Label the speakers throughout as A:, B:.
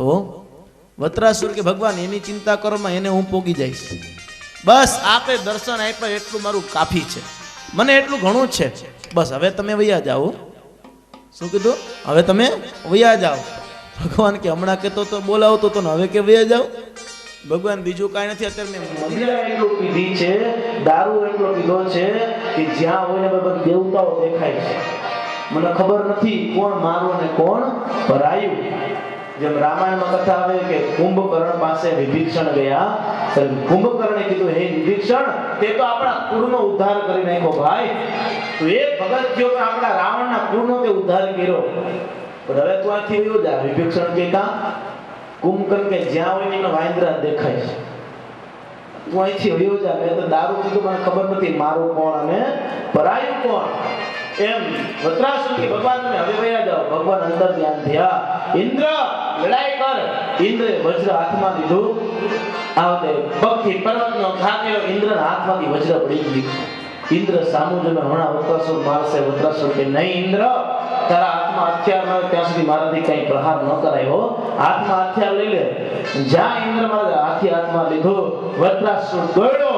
A: હો. વત્રાસુર કે ભગવાન એની ચિંતા કરો માં, એને હું પોગી જઈશ. બસ આપે દર્શન આપ્યા એટલું મારું કાફી છે, મને એટલું ઘણું જ છે. બસ હવે તમે વૈયા જાઓ. શું કીધું? હવે તમે વૈયા જાઓ. ભગવાન કે હમણાં કેતો તો બોલાવતો તો ને હવે કે વૈયા જાઓ. ભગવાન બીજું કાંઈ નથી, અત્યારે મેં મદિરા એટલું પીધી છે, દારૂ એટલો પીધો છે કે જ્યાં હોય ને બધા દેવતાઓ દેખાય છે. મને ખબર નથી કોણ મારું અને કોણ ભરાયું. જેમ રામાયણમાં કથા આવે કે કુંભકર્ણ પાસે વિભીષણ ગયા, કુંભકર્ણે કીધું હે વિભીષણ, તે તો આપણા કુળનો ઉદ્ધાર કરી નાખ્યો ભાઈ. તો એક ભગત થયો કે આપણા રાવણના કુળનો તે ઉદ્ધાર કર્યો. પણ હવે તું આથી વયો જા. વિભીષણ કે કા? કુંભકર્ણ કે જ્યાં હોય ને વાંદરા દેખાય છે, તું અહીંથી વયો જા. મેં તો દારૂ પીધું, મને ખબર નથી મારું કોણ અને પરાયું કોણ. એમ વત્રાસુર કે ભગવાન તમે હવે વયા જાઓ. ભગવાન અંદર ધ્યાન થયા. ઇન્દ્ર લડાઈ કર. ઇન્દ્રે વજ્ર હાથમાં લીધું. આવતે પગથી પર્વતનો ઘા કર્યો, ઇન્દ્રના હાથમાંથી વજ્ર પડી ગયું. ઇન્દ્ર સામું જોઈને હમણાં વત્રાસુર મારશે. વત્રાસુર કે નહીં ઇન્દ્ર, તારા હાથમાં હથિયાર ન હોય ત્યાં સુધી મારાથી કઈ પ્રહાર ન કરાયો. હાથમાં હથિયાર લઈ લે. જ્યાં ઇન્દ્ર મારા હાથમાં લીધું, વત્રાસુર દોડ્યો,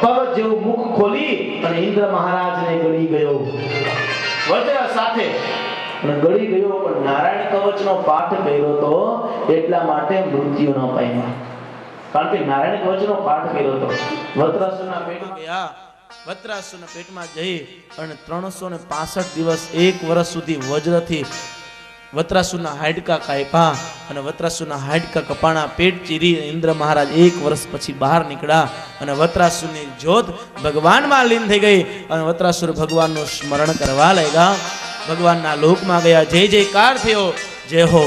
A: પર્વત જેવું મુખ ખોલી અને ઇન્દ્ર મહારાજને ગળી ગયો વજ્ર સાથે. અને ગળી ગયો પણ નારાયણ કવચનો પાઠ કર્યો તો એટલા માટે મૃત્યુ ન પામ્યા. કારણ કે નારાયણ કવચનો પાઠ કર્યો તો. વત્રાસુરના પેટમાં ગયા. વત્રાસુરના પેટમાં જઈ અને 365 દિવસ 1 વર્ષ સુધી વજ્રથી વત્રાસુરના હાડકા કાપ્યા. અને વત્રાસુરના હાડકા કપાણા, પેટ ચીરી ઇન્દ્ર મહારાજ 1 વર્ષ પછી બહાર નીકળ્યા. અને વત્રાસુરની જ્યોત ભગવાનમાં લીન થઈ ગઈ. અને વત્રાસુર ભગવાનનું સ્મરણ કરવા લાગ્યા. ભગવાનના લોકમાં ગયા. જય જયકાર થયો. જય હો.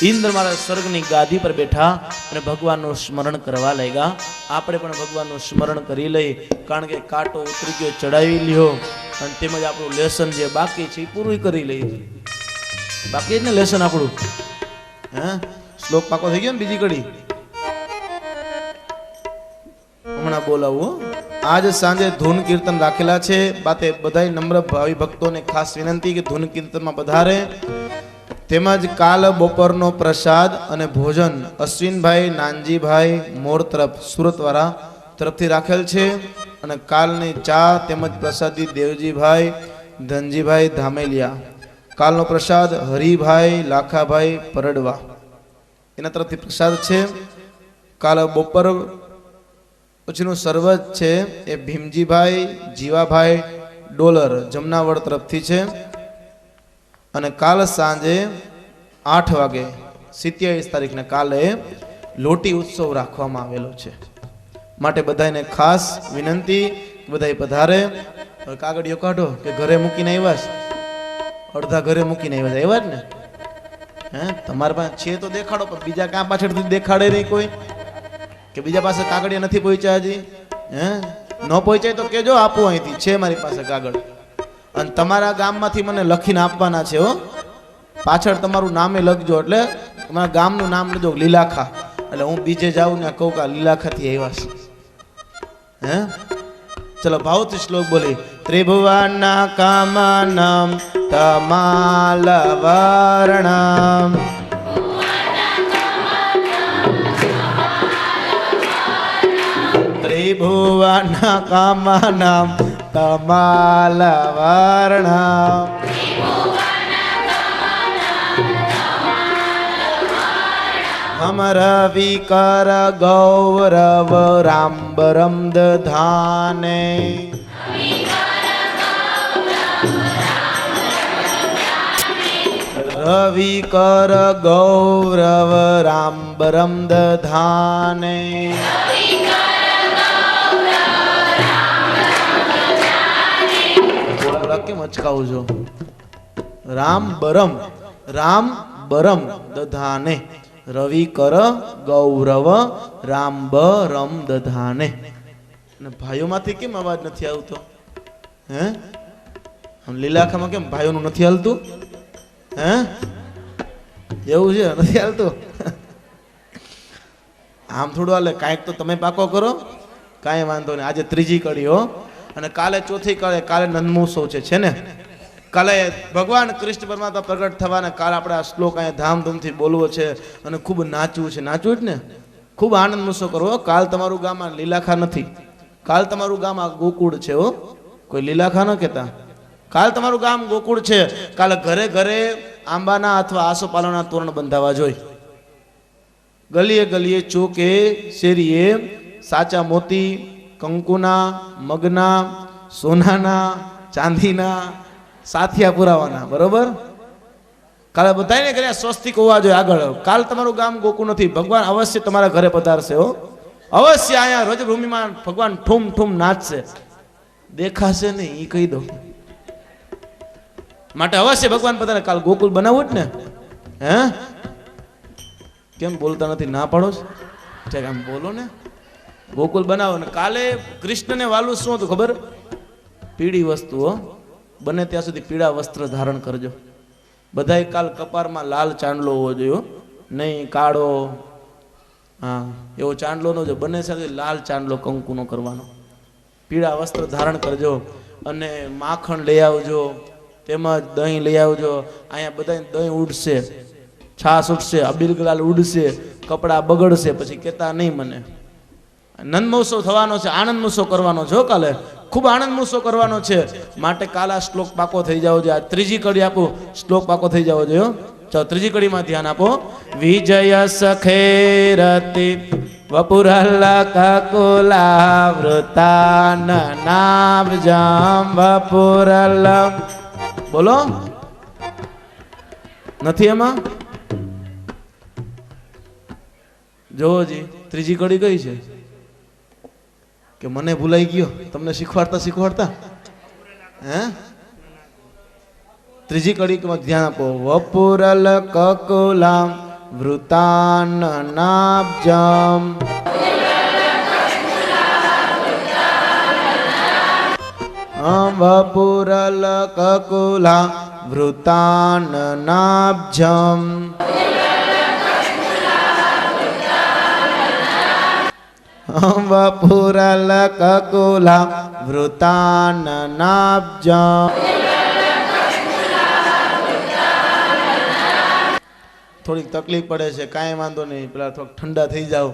A: ઇન્દ્ર મહારાજ સ્વર્ગની ગાદી પર બેઠા અને ભગવાનનું સ્મરણ કરવા લાગ્યા. આપણે પણ ભગવાનનું સ્મરણ કરી લઈ, કારણ કે કાંટો ઉતરી ગયો, ચડાવી લ્યો. અને તેમજ આપણું લેસન જે બાકી છે એ પૂરું કરી લઈ. બાકી જ ને લેસન આપણું. હે શ્લોક પાકો થઈ ગયો ને બીજી કડી હમણાં બોલાવું. આજ સાંજે ધૂન કીર્તન રાખેલા છે. બાતે બધાય નમ્ર ભાવિ ભક્તોને ખાસ વિનંતી કે ધૂન કીર્તનમાં પધારે. તેમજ કાલ બપોરનો પ્રસાદ અને ભોજન અશ્વિનભાઈ નાનજીભાઈ મોર તરફ સુરતવાળા તરફથી રાખેલ છે. અને કાલની ચા તેમજ પ્રસાદી દેવજીભાઈ ધનજીભાઈ ધામેલિયા. કાલનો પ્રસાદ હરિભાઈ લાખાભાઈ પરડવા એના તરફથી પ્રસાદ છે. કાલ બપોર પછીનું સર્વજ છે એ ભીમજીભાઈ જીવાભાઈ ડોલર જમનાવડ તરફથી છે. અને કાલ સાંજે 8 વાગે 27 તારીખને કાલે લોટી ઉત્સવ રાખવામાં આવેલો છે. માટે બધાને ખાસ વિનંતી, બધા પધારે. કાગળિયો કાઢો કે ઘરે મૂકીને આવ્યા. અડધા ઘરે મૂકીને આવ્યા એવા જ ને. હે તમારા પાસે છે તો દેખાડો, પણ બીજા ક્યાં પાછળથી દેખાડે નહીં કોઈ? કે બીજા પાસે કાગળિયા નથી પહોંચ્યા હજી? હે ન પહોંચાય તો કેજો, આપું અહીંથી છે મારી પાસે કાગળ. અને તમારા ગામમાંથી મને લખીને આપવાના છે હો. પાછળ તમારું નામે લખજો, એટલે તમારા ગામનું નામ લેજો લીલાખા. એટલે હું બીજે જાઉં ને કહું કે લીલાખાથી આવ્યા છે. હે ચલો ભાવથી શ્લોક બોલી. ત્રિભુવના કામાનામ તમાલવર્ણામ ત્રિભુવના કામાનામ તમાલવર્ણામ હમ રવિ કર ગૌરવ રામ્બરમ દધાને રવિ કર ગૌરવ રામ્બરમ દધાને કેમ અચકાવું છો? રામ્બરમ રામ્બરમ દધાને રવિ કર ગૌરવ રામ્બરમ દધાને. અને ભાઈઓમાંથી કેમ અવાજ નથી આવતો? હે લીલાખામાં કેમ ભાઈઓનું નથી હાલતું? હે એવું છે? નથી હાલતું? આમ થોડું હાલે. કાંઈક તો તમે પાકો કરો. કાંઈ વાંધો નહીં. આજે ત્રીજી કડી હો. અને કાલે ચોથી કડી. કાલે નંદમહોત્સવ છે ને? કાલે ભગવાન કૃષ્ણ પરમાત્મા પ્રગટ થવાના કાલ આપણે આ શ્લોક અહીંયા ધામધૂમથી બોલવો છે અને ખૂબ નાચવું છે. નાચવું જ ને, ખૂબ આનંદ મૂસો કરવો. કાલ તમારું ગામ આ લીલાખા નથી, કાલ તમારું ગામ આ ગોકુળ છે. હો, કોઈ લીલાખા ન કહેતા. કાલ તમારું ગામ ગોકુળ છે. કાલે ઘરે ઘરે આંબાના અથવા આસોપાલવના તોરણ બંધાવા જોઈએ. ગલીએ ગલીએ ચોકે શેરીએ સાચા મોતી, કંકુના, મગના, સોનાના, ચાંદીના સાથિયા પુરાવાના. બરોબર, કાલે બધાને ઘરે સ્વસ્તિક હોવા જોઈએ આગળ. કાલ તમારું ગામ ગોકુળ નથી. ભગવાન અવશ્ય તમારા ઘરે પધારશે. હો, અવશ્ય અહીંયા રજભૂમિમાં ભગવાન ઠૂમ ઠૂમ નાચશે. દેખાશે નહીં એ કહી દો. માટે અવશ્ય ભગવાન પધારે. કાલ ગોકુળ બનાવવું જ ને. હે, કેમ બોલતા નથી? ના પાડો છે, આમ બોલો ને. ગોકુળ બનાવો ને કાલે કૃષ્ણને વાલું શું હતું ખબર? પીળી વસ્તુઓ. બને ત્યાં સુધી પીળા વસ્ત્ર ધારણ કરજો. બધાય કાલ કપારમાં લાલ ચાંદલો હોવો જોઈએ, નહીં કાળો. હા, એવો ચાંદલો નો જો. બને સાથે લાલ ચાંદલો કંકુનો કરવાનો. પીળા વસ્ત્ર ધારણ કરજો અને માખણ લઈ આવજો, તેમજ દહીં લઈ આવજો. અહીંયા બધા દહીં ઉડશે, છાશ ઉડશે, અબીલ ગુલાલ ઉડશે, કપડાં બગડશે, પછી કહેતા નહીં મને. નંદ મહોત્સવ થવાનો છે, આનંદ મહોત્સવ કરવાનો છે. કાલે ખૂબ આનંદ મહોત્સવ કરવાનો છે. માટે કાલ આ શ્લોક પાકો થઈ જાવ જોઈએ. આ ત્રીજી કડી આપો, શ્લોક પાકો થઈ જાવ જોઈએ. ચાલો ત્રીજી કડીમાં ધ્યાન આપો. વિજય સખે રતિ વપુરલ્લા કકુલા વૃતાન નાભજામ વપુરલ્લા. બોલો, નથી એમાં? જોજી ત્રીજી કડી કઈ છે કે મને ભૂલાઈ ગયો તમને શીખવાડતા શીખવાડતા. હે, ત્રીજી કડીમાં ધ્યાન આપો. વપુરલ કકુલામ વૃતાન નાભજામ વપુરલ કકુલા વૃતાન નાભજમ વપુરલ કકુલા વૃતાન નાભજમ. થોડીક તકલીફ પડે છે, કાંઈ વાંધો નહીં. પેલા થોડોક ઠંડા થઈ જાવ,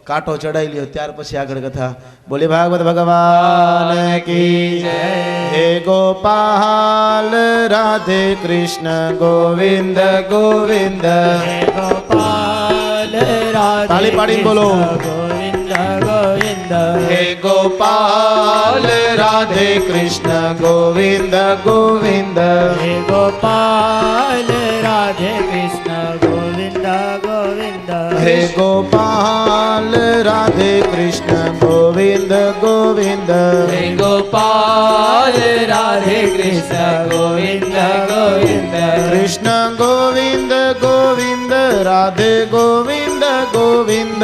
A: કાંટો ચડાઈ લ્યો, ત્યાર પછી આગળ કથા. બોલે ભાગવત ભગવાન કી જય. હે ગોપાલ રાધે કૃષ્ણ ગોવિંદ ગોવિંદ. હે ગોપાલ રાધે, તાળી પાડીને બોલો ગોવિંદ ગોવિંદ. હે ગોપાલ રાધે કૃષ્ણ ગોવિંદ ગોવિંદ. હે ગોપાલ રાધે કૃષ્ણ ગોવિંદ ગોવિંદ. હે ગોપાલ રાધે કૃષ્ણ ગોવિંદ ગોવિંદ. હે ગોપાલ રાધે કૃષ્ણ ગોવિંદ ગોવિંદ. કૃષ્ણ ગોવિંદ ગોવિંદ રાધે ગોવિંદ ગોવિંદ.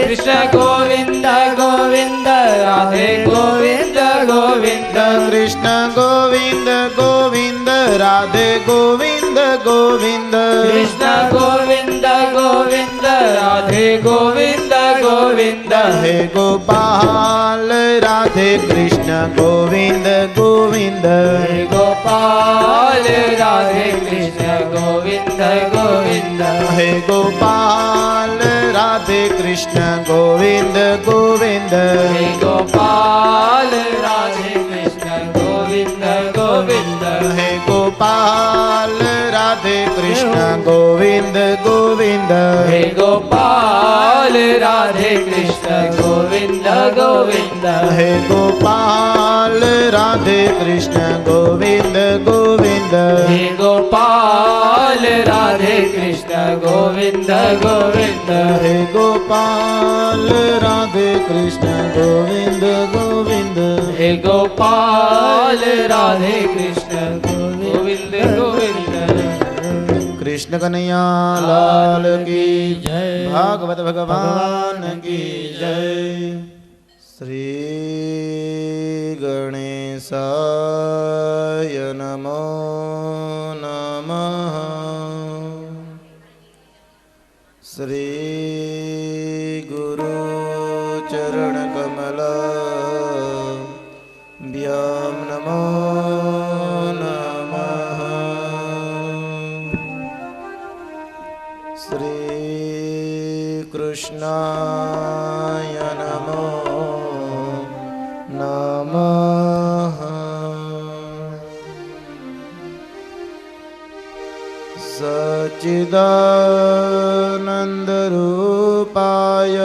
A: કૃષ્ણ ગોવિંદ ગોવિંદ રાધે ગોવિંદ ગોવિંદ. કૃષ્ણ ગોવિંદ ગોવિંદ રાધે ગોવિંદ ગોવિંદ. કૃષ્ણ ગોવિંદ ગોવિંદ રાધે ગોવિંદ ગોવિંદ. હે ગોપાલ રાધે કૃષ્ણ ગોવિંદ ગોવિંદ. હે ગોપાલ રાધે કૃષ્ણ ગોવિંદ ગોવિંદ. હે ગોપાલ રાધે કૃષ્ણ ગોવિંદ ગોવિંદ. હે ગોપાલ રાધે કૃષ્ણ ગોવિંદ ગોવિંદ. હે ગોપાલ રાધે કૃષ્ણ ગોવિંદ ગોવિંદ. હે ગોપાલ રાધે કૃષ્ણ ગોવિંદ ગોવિંદ. હે ગોપાલ રાધે કૃષ્ણ ગોવિંદ ગોવિંદ. હે ગોપાલ રાધે કૃષ્ણ ગોવિંદ ગોવિંદ. હે ગોપાલ રાધે કૃષ્ણ ગોવિંદ ગોવિંદ. હે ગોપાલ રાધે કૃષ્ણ ગોવિંદ ગોવિંદ. કૃષ્ણ કનૈયા લાલ કી જય. ભાગવત ભગવાન કી જય. શ્રી ગણેશાય નમો નમઃ. શ્રી ગુરુ ચરણ કમલ ભ્યામ નમો નમઃ. सच्चिदानन्दरूपाय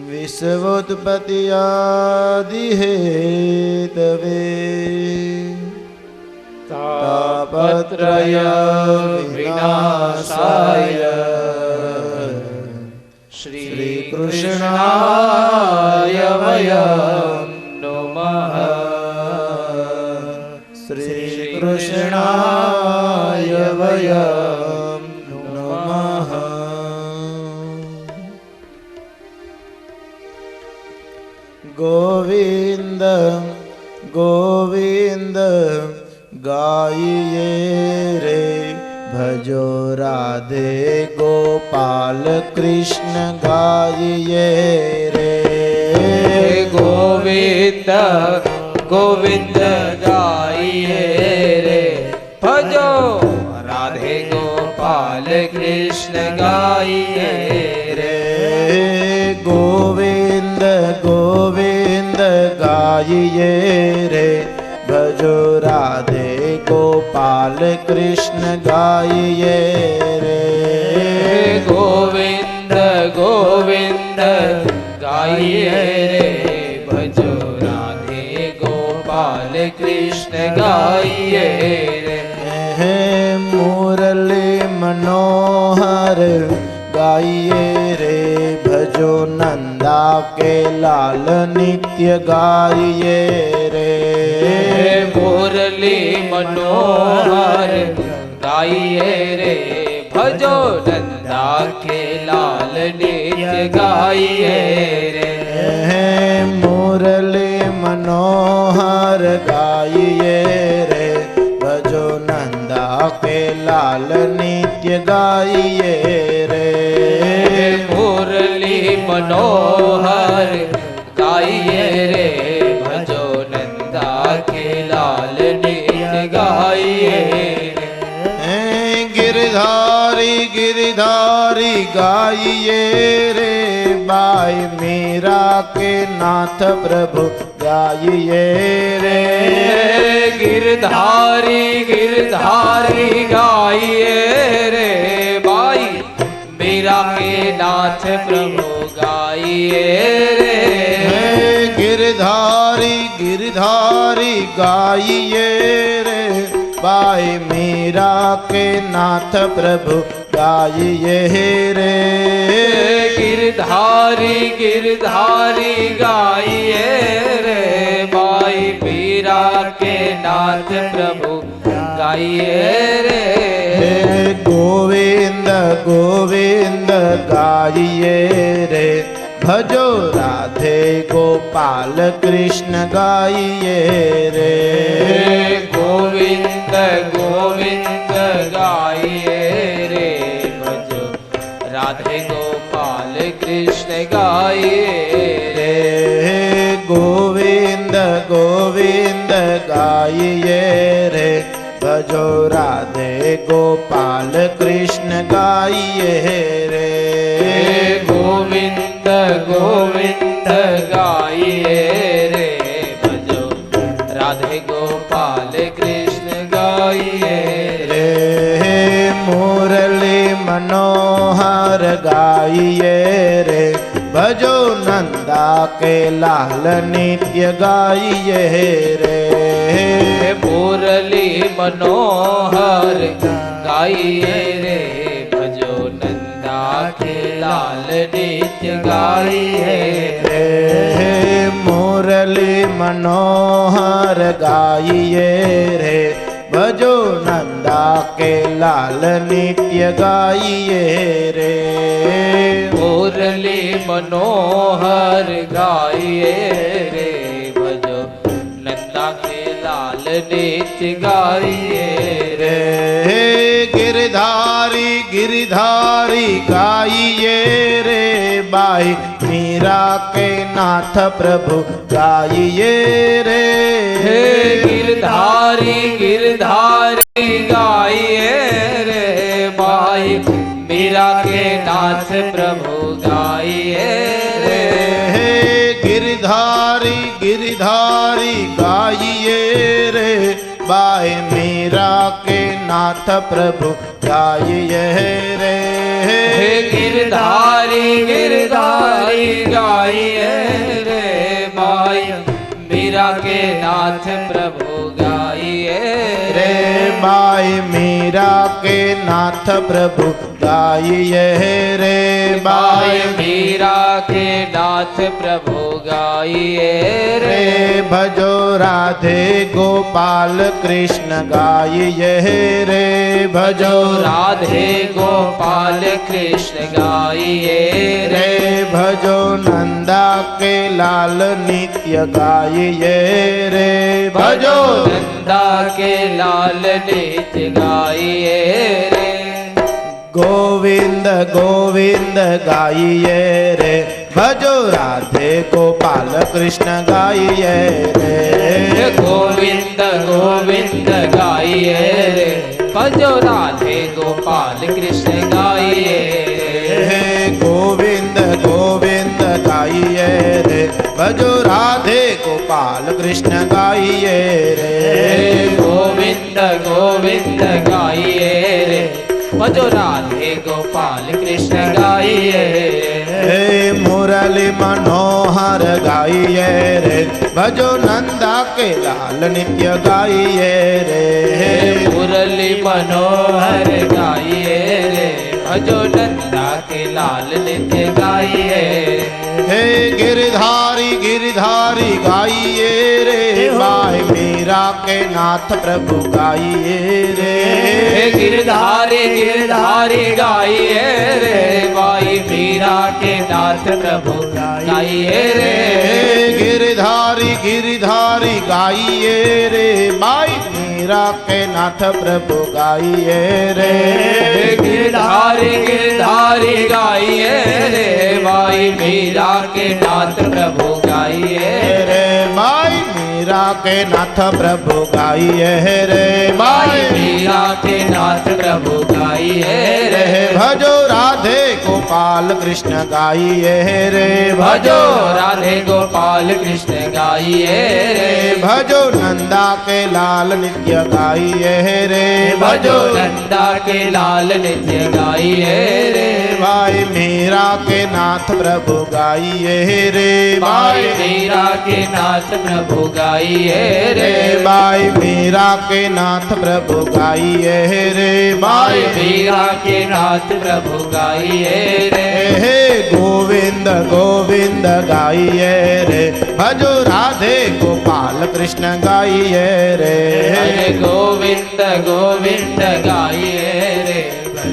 A: विश्वोत्पत्त्यादिहेतवे तापत्रय विनाशाय श्रीकृष्णाय वयं नमः। श्रीकृष्णाय वयं नमः। गोविंद गोविंद गाइए रे भजो राधे गोपाल कृष्ण गाइए रे।
B: गोविंद गोविंद गाइए रे भजो राधे गोपाल कृष्ण गाइए रे।
A: गोविंद गोविंद गाइए रे भजो राधे गोपाल कृष्ण गाइए रे।
B: गोविंद गोविंद गाइए रे भजो राधे गोपाल कृष्ण गाइए रे।
A: मुरली मनोहर गाइए रे भजो नंदा के लाल नित्य गाइए रे।
B: मुरली मनोहर गाइए रे भजो नंदा के लाल नित्य गाइए रे।
A: मुरली मनोहर गाइए रे भजो नंदा के लाल नित्य गाइए रे।
B: मुरली मनोहर गाइए रे भजो नंदा के लाल नित्य गाइए रे।
A: गिरधारी गिरधारी गाइए रे बाई मीरा के नाथ प्रभु गाइए रे।
B: गिरधारी गिरधारी गाइए रे बाई मीरा के नाथ प्रभु गाइए रे।
A: गिरधारी गिरधारी गाइए रे बाई मीरा के नाथ प्रभु गाइए रे।
B: गिरधारी गिरधारी गाइए रे बाई मीरा के नाथ प्रभु गाइए रे।
A: गोविंद गोविंद गाइए रे भजो राधे गोपाल कृष्ण गाइए रे।
B: गोविंद गोविंद गाइए रे भजो राधे गोपाल कृष्ण गाइए रे।
A: गोविंद गोविंद गाइए रे भजो राधे गोपाल कृष्ण गाइए रे।
B: गोविंद गोविंद गाइए रे भजो राधे गोपाल कृष्ण गाइए
A: रे। मुरली मनोहर गाइए रे भजो नंदा के लाल नित्य गाइए रे।
B: मुरली मनोहर गाइए रे भजो नंदा के लाल नित्य गाइए रे।
A: मुरली मनोहर गाइए रे भजो नंदा के लाल नित्य गाइए रे।
B: मुरली मनोहर गाइए रे भजो नंदा के लाल नित्य गाइए रे।
A: गिरधारी गिरधारी गाइए रे बाई मीरा के नाथ प्रभु गाइए रे।
B: गिरधारी गिरधारी गाइए रे बाई मीरा के नाथ प्रभु गाइए रे।
A: गिरधारी गाइए रे बाय मीरा के नाथ प्रभु गाइए रे
B: हे गिरधारी गिरधारी गाइए रे बाय मीरा के नाथ प्रभु गाइए
A: रे बाय मीरा के नाथ प्रभु गाइए रे
B: बाय मीरा के नाथ प्रभु गाइए
A: रे भजो राधे गोपाल कृष्ण गाइए रे भजो
B: राधे गोपाल कृष्ण गाइए
A: रे भजो नंदा के लाल नित्य गाइए रे भजो
B: नंदा के लाल नित्य गाइए रे
A: गोविंद गोविंद गाइए रे भजो राधे गोपाल कृष्ण गाइए रे
B: गोविंद गोविंद गाइए रे भजो राधे गोपाल कृष्ण गाइए
A: रे गोविंद गोविंद गाइए रे भजो राधे गोपाल कृष्ण गाइए रे
B: गोविंद गोविंद गाइए रे भजो राधे गोपाल कृष्ण गाइए
A: रे मुरली मनोहर गाइए रे भजो नंदा के लाल नित्य गाइए रे
B: मुरली मनोहर गाइए रे भजो नंदा के लाल नित्य गाइए
A: हे गिरधारी गिरधारी गाइए रे बाय मीरा के नाथ प्रभु गाइए रे
B: गिरधारी गिरधारी गाइए रे बाई मीरा के नाथ प्रभु गाइए रे
A: गिरधारी गिरधारी गाइए रे बाई मीरा के नाथ प्रभु गाइए रे
B: गिरधारी गिरधारी गाइए रे बाई मीरा के नाथ प्रभु गाइए
A: रे बाई मीरा के नाथ प्रभु गाइए रे
B: बाई मीरा के नाथ प्रभु गाइए रे
A: भजो राधे गोपाल कृष्ण गाइए रे
B: भजो राधे गोपाल कृष्ण गाइए रे
A: भजो नंदा के लाल नित्य गाइए रे
B: भजो नंदा के लाल नित्य गाइए रे
A: भाई मीरा के नाथ प्रभु गाइए रे
B: भाई मीरा के नाथ प्रभु गाइए रे
A: भाई मीरा के नाथ प्रभु गाइए रे
B: भाई मीरा के नाथ प्रभु गाइए रे
A: हे गोविंद गोविंद गाइए रे भजो राधे गोपाल कृष्ण गाइए रे
B: हरे गोविंद गोविंद गाइए रे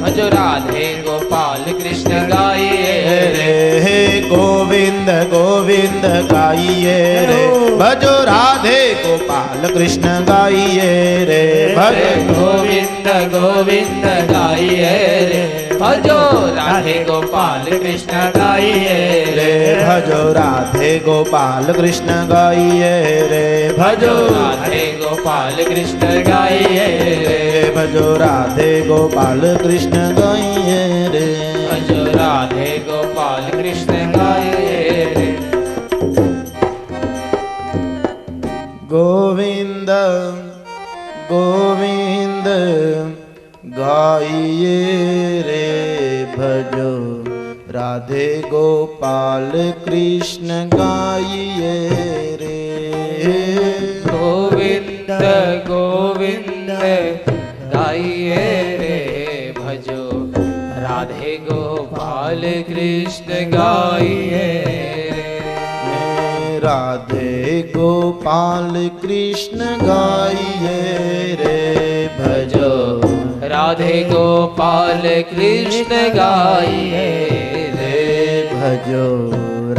B: भजो राधे गोपाल कृष्ण गाइए रे
A: हे गोविंद गोविंद गाइए रे भजो राधे गोपाल कृष्ण गाइए रे
B: हरे गोविंद गोविंद गाइए रे भजो राधे गोपाल कृष्ण गाइए रे
A: भजो राधे गोपाल कृष्ण गाइए रे
B: भजो राधे गोपाल कृष्ण गाइए रे
A: भजो राधे गोपाल कृष्ण गाइए रे
B: भजो राधे गोपाल कृष्ण गाइए रे
A: गोविंद गोविंद गाइए रे भजो राधे गोपाल कृष्ण गाइए रे
B: गोविंद गोविंद गाइए रे भजो राधे गोपाल कृष्ण गाइए रे
A: राधे गोपाल कृष्ण गाइए रे भजो
B: राधे गोपाल कृष्ण गाइए रे
A: भजो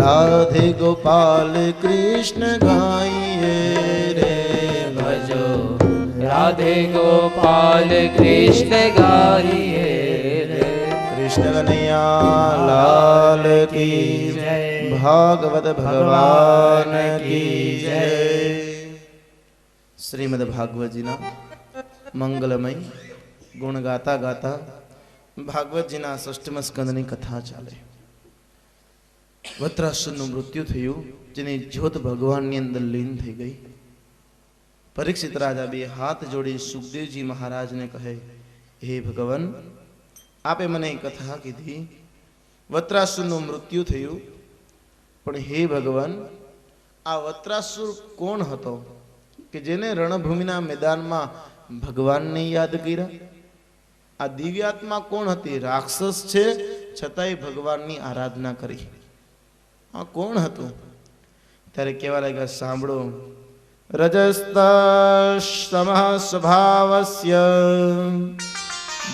A: राधे गोपाल कृष्ण गाइए रे
B: भजो राधे गोपाल कृष्ण गाइए रे
A: कृष्ण कन्हैया लाल की जय भागवत भगवान की जय श्रीमद् भागवत जी ना मंगलमय गुण गाता गाता भागवत जी ना षष्ठम स्कंदनी कथा चाले વત્રાસુરનું મૃત્યુ થયું, જેની જ્યોત ભગવાનની અંદર લીન થઈ ગઈ. પરીક્ષિત રાજા બે હાથ જોડી સુખદેવજી મહારાજને કહે, હે ભગવાન, આપે મને કથા કીધી, વત્રાસુરનું મૃત્યુ થયું, પણ હે ભગવાન, આ વત્રાસુર કોણ હતો કે જેને રણભૂમિના મેદાનમાં ભગવાનને યાદ કર્યા? આ દિવ્યાત્મા કોણ હતી? રાક્ષસ છે છતાંય ભગવાનની આરાધના કરી. આ કોણ હતું? ત્યારે કેવા લાગ્યા, સાંભળો. રજસ્તમઃ સ્વભાવસ્ય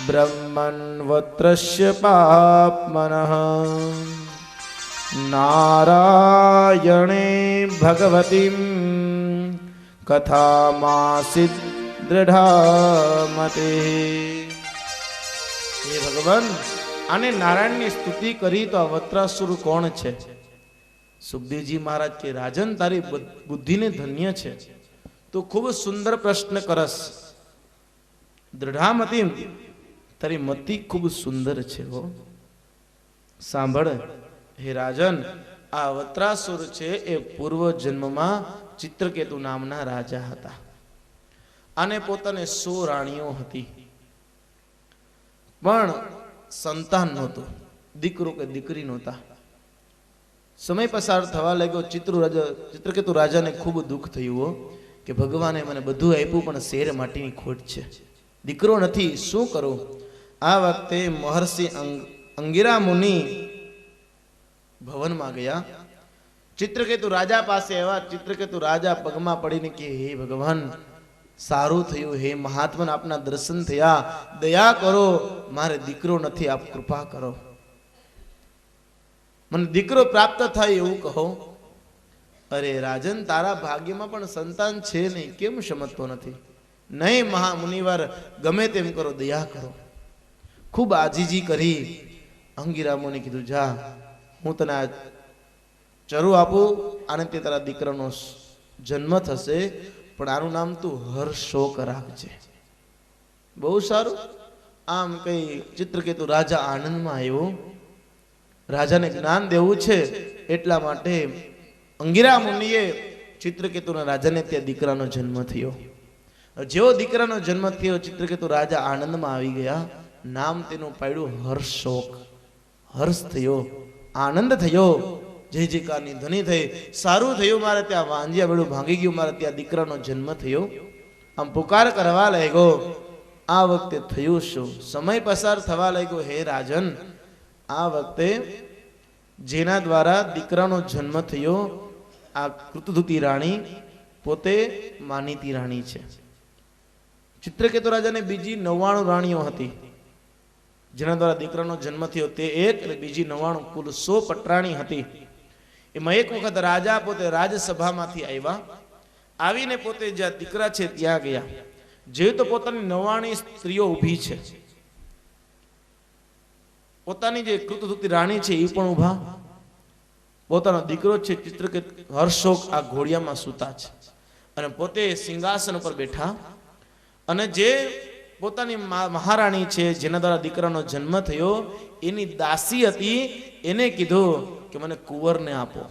A: બ્રહ્મન વત્રસ્ય પાપ્મનઃ નારાયણે ભગવતીમ કથામાસિત દૃઢામતે. હે ભગવાન, આને નારાયણની સ્તુતિ કરી તો આ વત્રાસુર કોણ છે? સુખદેવજી મહારાજ કે, રાજન, તારી બુદ્ધિને ધન્ય છે, તો ખૂબ સુંદર પ્રશ્ન કરસ. દૃઢામતી, તારી મતિ ખૂબ સુંદર છે હો. સાંભળ હે રાજન, આ વત્રાસુર છે એ પૂર્વ જન્મમાં ચિત્રકેતુ નામના રાજા હતા. અને પોતાને 100 રાણીઓ હતી, પણ સંતાન નહોતું, દીકરો કે દીકરી નહોતા. સમય પસાર થવા લાગ્યો. ચિત્રકેતુ રાજાને ખૂબ દુઃખ થયું કે ભગવાને મને બધું આપ્યું, પણ શેર માટીની ખોટ છે, દીકરો નથી, શું કરું? આ વખતે મહર્ષિ અંગિરા મુનિ ભવનમાં ગયા. ચિત્રકેતુ રાજા પાસે આવ્યા. ચિત્રકેતુ રાજા પગમાં પડીને કે, હે ભગવાન, સારું થયું, હે મહાત્મા, આપના દર્શન થયા, દયા કરો, મારે દીકરો નથી, આપ કૃપા કરો, મને દીકરો પ્રાપ્ત થાય એવું કહો. અરે રાજન, તારા ભાગ્યમાં પણ સંતાન છે નહીં, કેમ સમજતો નથી? નહીં મહામુનિવાર, ગમે તેમ કરો, દયા કરો. ખૂબ આજીજી કરી અંગિરા મુનિ કીધું, જા, હું તને આ ચરુ આપું, અને તે તારા દીકરાનો જન્મ થશે, પણ આનું નામ તું હર્ષોક રાખજે. બહુ સારું. આમ કઈ ચિત્રકેતુ રાજા આનંદમાં આવ્યો. રાજાને જ્ઞાન દેવું છે એટલા માટે અંગિરા મુનિએ ચિત્રકેતુના રાજાને ત્યાં દીકરાનો જન્મ થયો. જેવો દીકરાનો જન્મ થયો, ચિત્રકેતુ રાજા આનંદમાં આવી ગયા. નામ તેનું પાડ્યું હર્ષોક. હર્ષ થયો, આનંદ થયો, જય જયકારની ધ્વનિ થઈ. સારું થયું, મારે ત્યાં વાંજિયા બેડું ભાંગી ગયું, મારે ત્યાં દીકરાનો જન્મ થયો. આમ પુકાર કરવા લાગ્યો. આ વખતે થયું શું? સમય પસાર થવા લાગ્યો. હે રાજન, આ વખતે જેના દ્વારા દીકરાનો જન્મ થયો, આ કૃતધુતી રાણી પોતે માનીતી રાણી છે. ચિત્રકેતુ રાજાને બીજી 99 રાણીઓ હતી, જેના દ્વારા દીકરાનો જન્મ થયો તે એક, અને બીજી 99 કુલ 100 પટરાણી હતી. એમાં એક વખત રાજા પોતે રાજસભામાંથી આવ્યા. આવીને પોતે જ્યાં દીકરા છે ત્યાં ગયા. જે તો પોતાની 99 સ્ત્રીઓ ઊભી છે, પોતાની જે કૃતધુતી રાણી છે એ પણ ઊભા, પોતાનો દીકરો છે ચિત્રકેતુ હર્ષોક આ ઘોડિયામાં સૂતા છે, અને પોતે સિંહાસન ઉપર બેઠા. અને જે પોતાની મહારાણી છે, જેના દ્વારા દીકરાનો જન્મ થયો, એની દાસી હતી, એને કીધું કે મને કુંવરને આપો.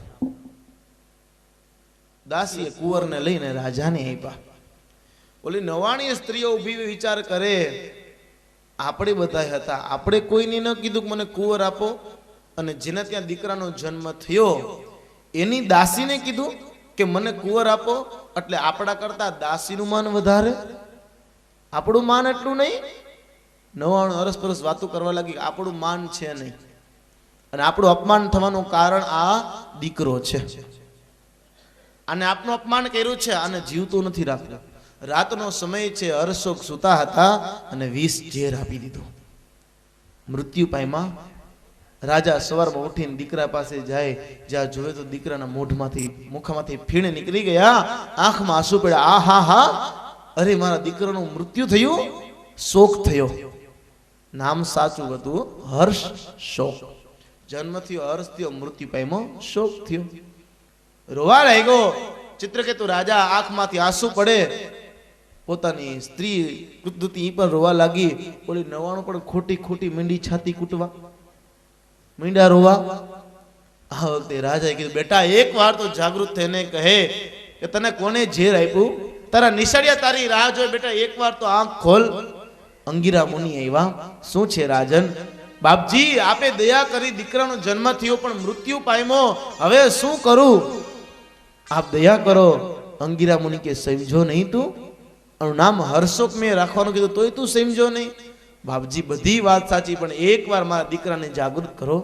A: દાસીએ કુંવરને લઈને રાજાને આપ્યા. ઓલી 99 સ્ત્રીઓ ઊભી વિચાર કરે, આપણે બધા હતા, આપણે કોઈને ન કીધું કે મને કુંવર આપો, અને જેના ત્યાં દીકરાનો જન્મ થયો એની દાસીને કીધું કે મને કુંવર આપો, એટલે આપણા કરતા દાસીનું માન વધારે, આપણું માન એટલું નહીં. 99 અરસપરસ વાતો કરવા લાગી કે આપણું માન છે નહીં, અને આપણું અપમાન થવાનું કારણ આ દીકરો છે, અને આપનું અપમાન કર્યું છે, અને જીવતું નથી રાખવું. રાતનો સમય છે, હર્ષોક સૂતા હતા, અને 20 ઝેર આપી દીધું. મૃત્યુ પામ્યા. રાજા સવારમાં ઉઠીને દીકરા પાસે જાય, જ્યાં જોયે તો દીકરાના મુખમાંથી ફીણ નીકળી ગયા, આંખમાં આંસુ પડ્યા. આ હા હા, અરે મારા દીકરાનું મૃત્યુ થયું, શોક થયો. નામ સાચું હતું હર્ષ શોક. જન્મ થયો હર્ષ થયો, મૃત્યુ પામ્યો શોક થયો. રોવા લાગ્યો. ચિત્રકેતુ રાજા આંખમાંથી આંસુ પડે, પોતાની સ્ત્રી કૃતધુતી પર રોવા લાગી. ઓલી 99 પણ ખોટી ખોટી મીંડી છાતી કૂટવા મીંડા રોવા. આ વખતે રાજાએ કીધું બેટા એક વાર તો જાગૃત થઈને કહે કે તને કોને ઝેર આપ્યું, તારા નિશાળિયા તારી રાહ જોઈ, બેટા એક વાર તો આંખ ખોલ. અંગીરા મુનિ આવ્યા. શું છે રાજન? બાપજી આપે દયા કરી દીકરાનો જન્મ થયો પણ મૃત્યુ પામ્યો, હવે શું કરું? આપ દયા કરો. અંગીરા મુનિ કે સમજો નહીં તું? આનું નામ હર્ષોક મેં રાખવાનું કીધું તોય તું સમજો નહીં? બાપજી બધી વાત સાચી પણ એકવાર મારા દીકરાને જાગૃત કરો.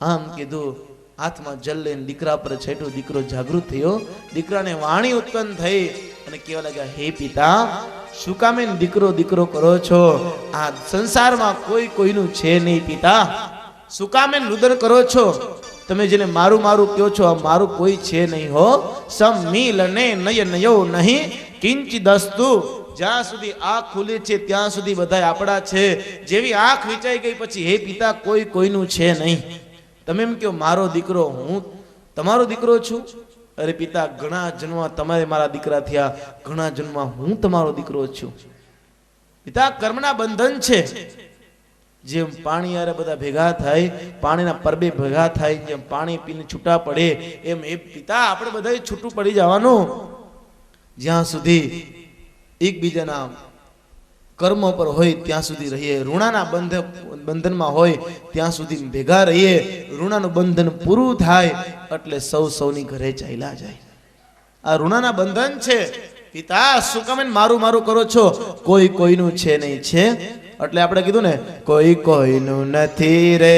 A: આમ કીધું. હાથમાં જલ લઈને દીકરા પર છેટું. દીકરો જાગૃત થયો. દીકરાને વાણી ઉત્પન્ન થઈ અને કહેવા લાગ્યા, હે પિતા, શું કામે દીકરો દીકરો કરો છો? આ સંસારમાં કોઈ કોઈનું છે નહીં પિતા. શું કામે રુદન કરો છો? તમે જેને મારું મારું કહો છો, આ મારું કોઈ છે નહીં હો. સમિલને નયનયો નહીં કિંચિદસ્તુ. જ્યાં સુધી આંખ ખુલે છે ત્યાં સુધી બધા આપણા છે. જેવી આંખ વિચાઈ ગઈ પછી હે પિતા કોઈ કોઈનું છે નહીં. તમે એમ કહો મારો દીકરો, હું તમારો દીકરો છું? અરે પિતા, ઘણા જન્મ તમારે મારા દીકરા થયા, ઘણા જન્મ હું તમારો દીકરો છું. પિતા કર્મના બંધન છે. જેમ પાણી યારે બધા ભેગા થાય, પાણીના પરબે ભેગા થાય, જેમ પાણી પીને છૂટા પડે એમ એ પિતા આપણે બધા છૂટું પડી જવાનું. જ્યાં સુધી એકબીજાના કર્મ પર હોય ત્યાં સુધી રહીએ. ઋણાના બંધનમાં હોય ત્યાં સુધી ભેગા રહીએ. ઋણાનું બંધન પૂરું થાય એટલે સૌ સૌની ઘરે ચાલ્યા જાય. આ ઋણાના બંધન છે. પિતા શું કામ મારું મારું કરો છો? કોઈ કોઈનું છે નહીં. છે એટલે આપણે કીધું ને, કોઈ કોઈનું નથી રે,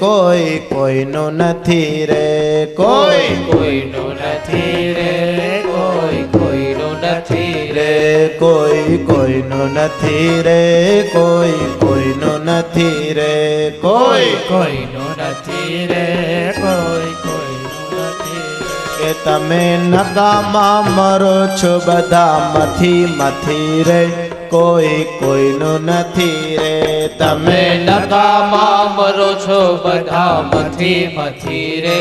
A: કોઈ કોઈનું નથી રે, કોઈ
B: કોઈનું નથી રે, કોઈ કોઈનું નથી રે,
A: કોઈ કોઈનું નથી રે, કોઈ કોઈનું નથી રે, કોઈ
B: કોઈનું નથી રે, કોઈ કોઈનું નથી
A: કે તમે નકામાં મરો છો બધા મથી મથી રે, કોઈ કોઈનું નથી રે.
B: તમે નકામાં મરો છો બધા મથી મથી રે,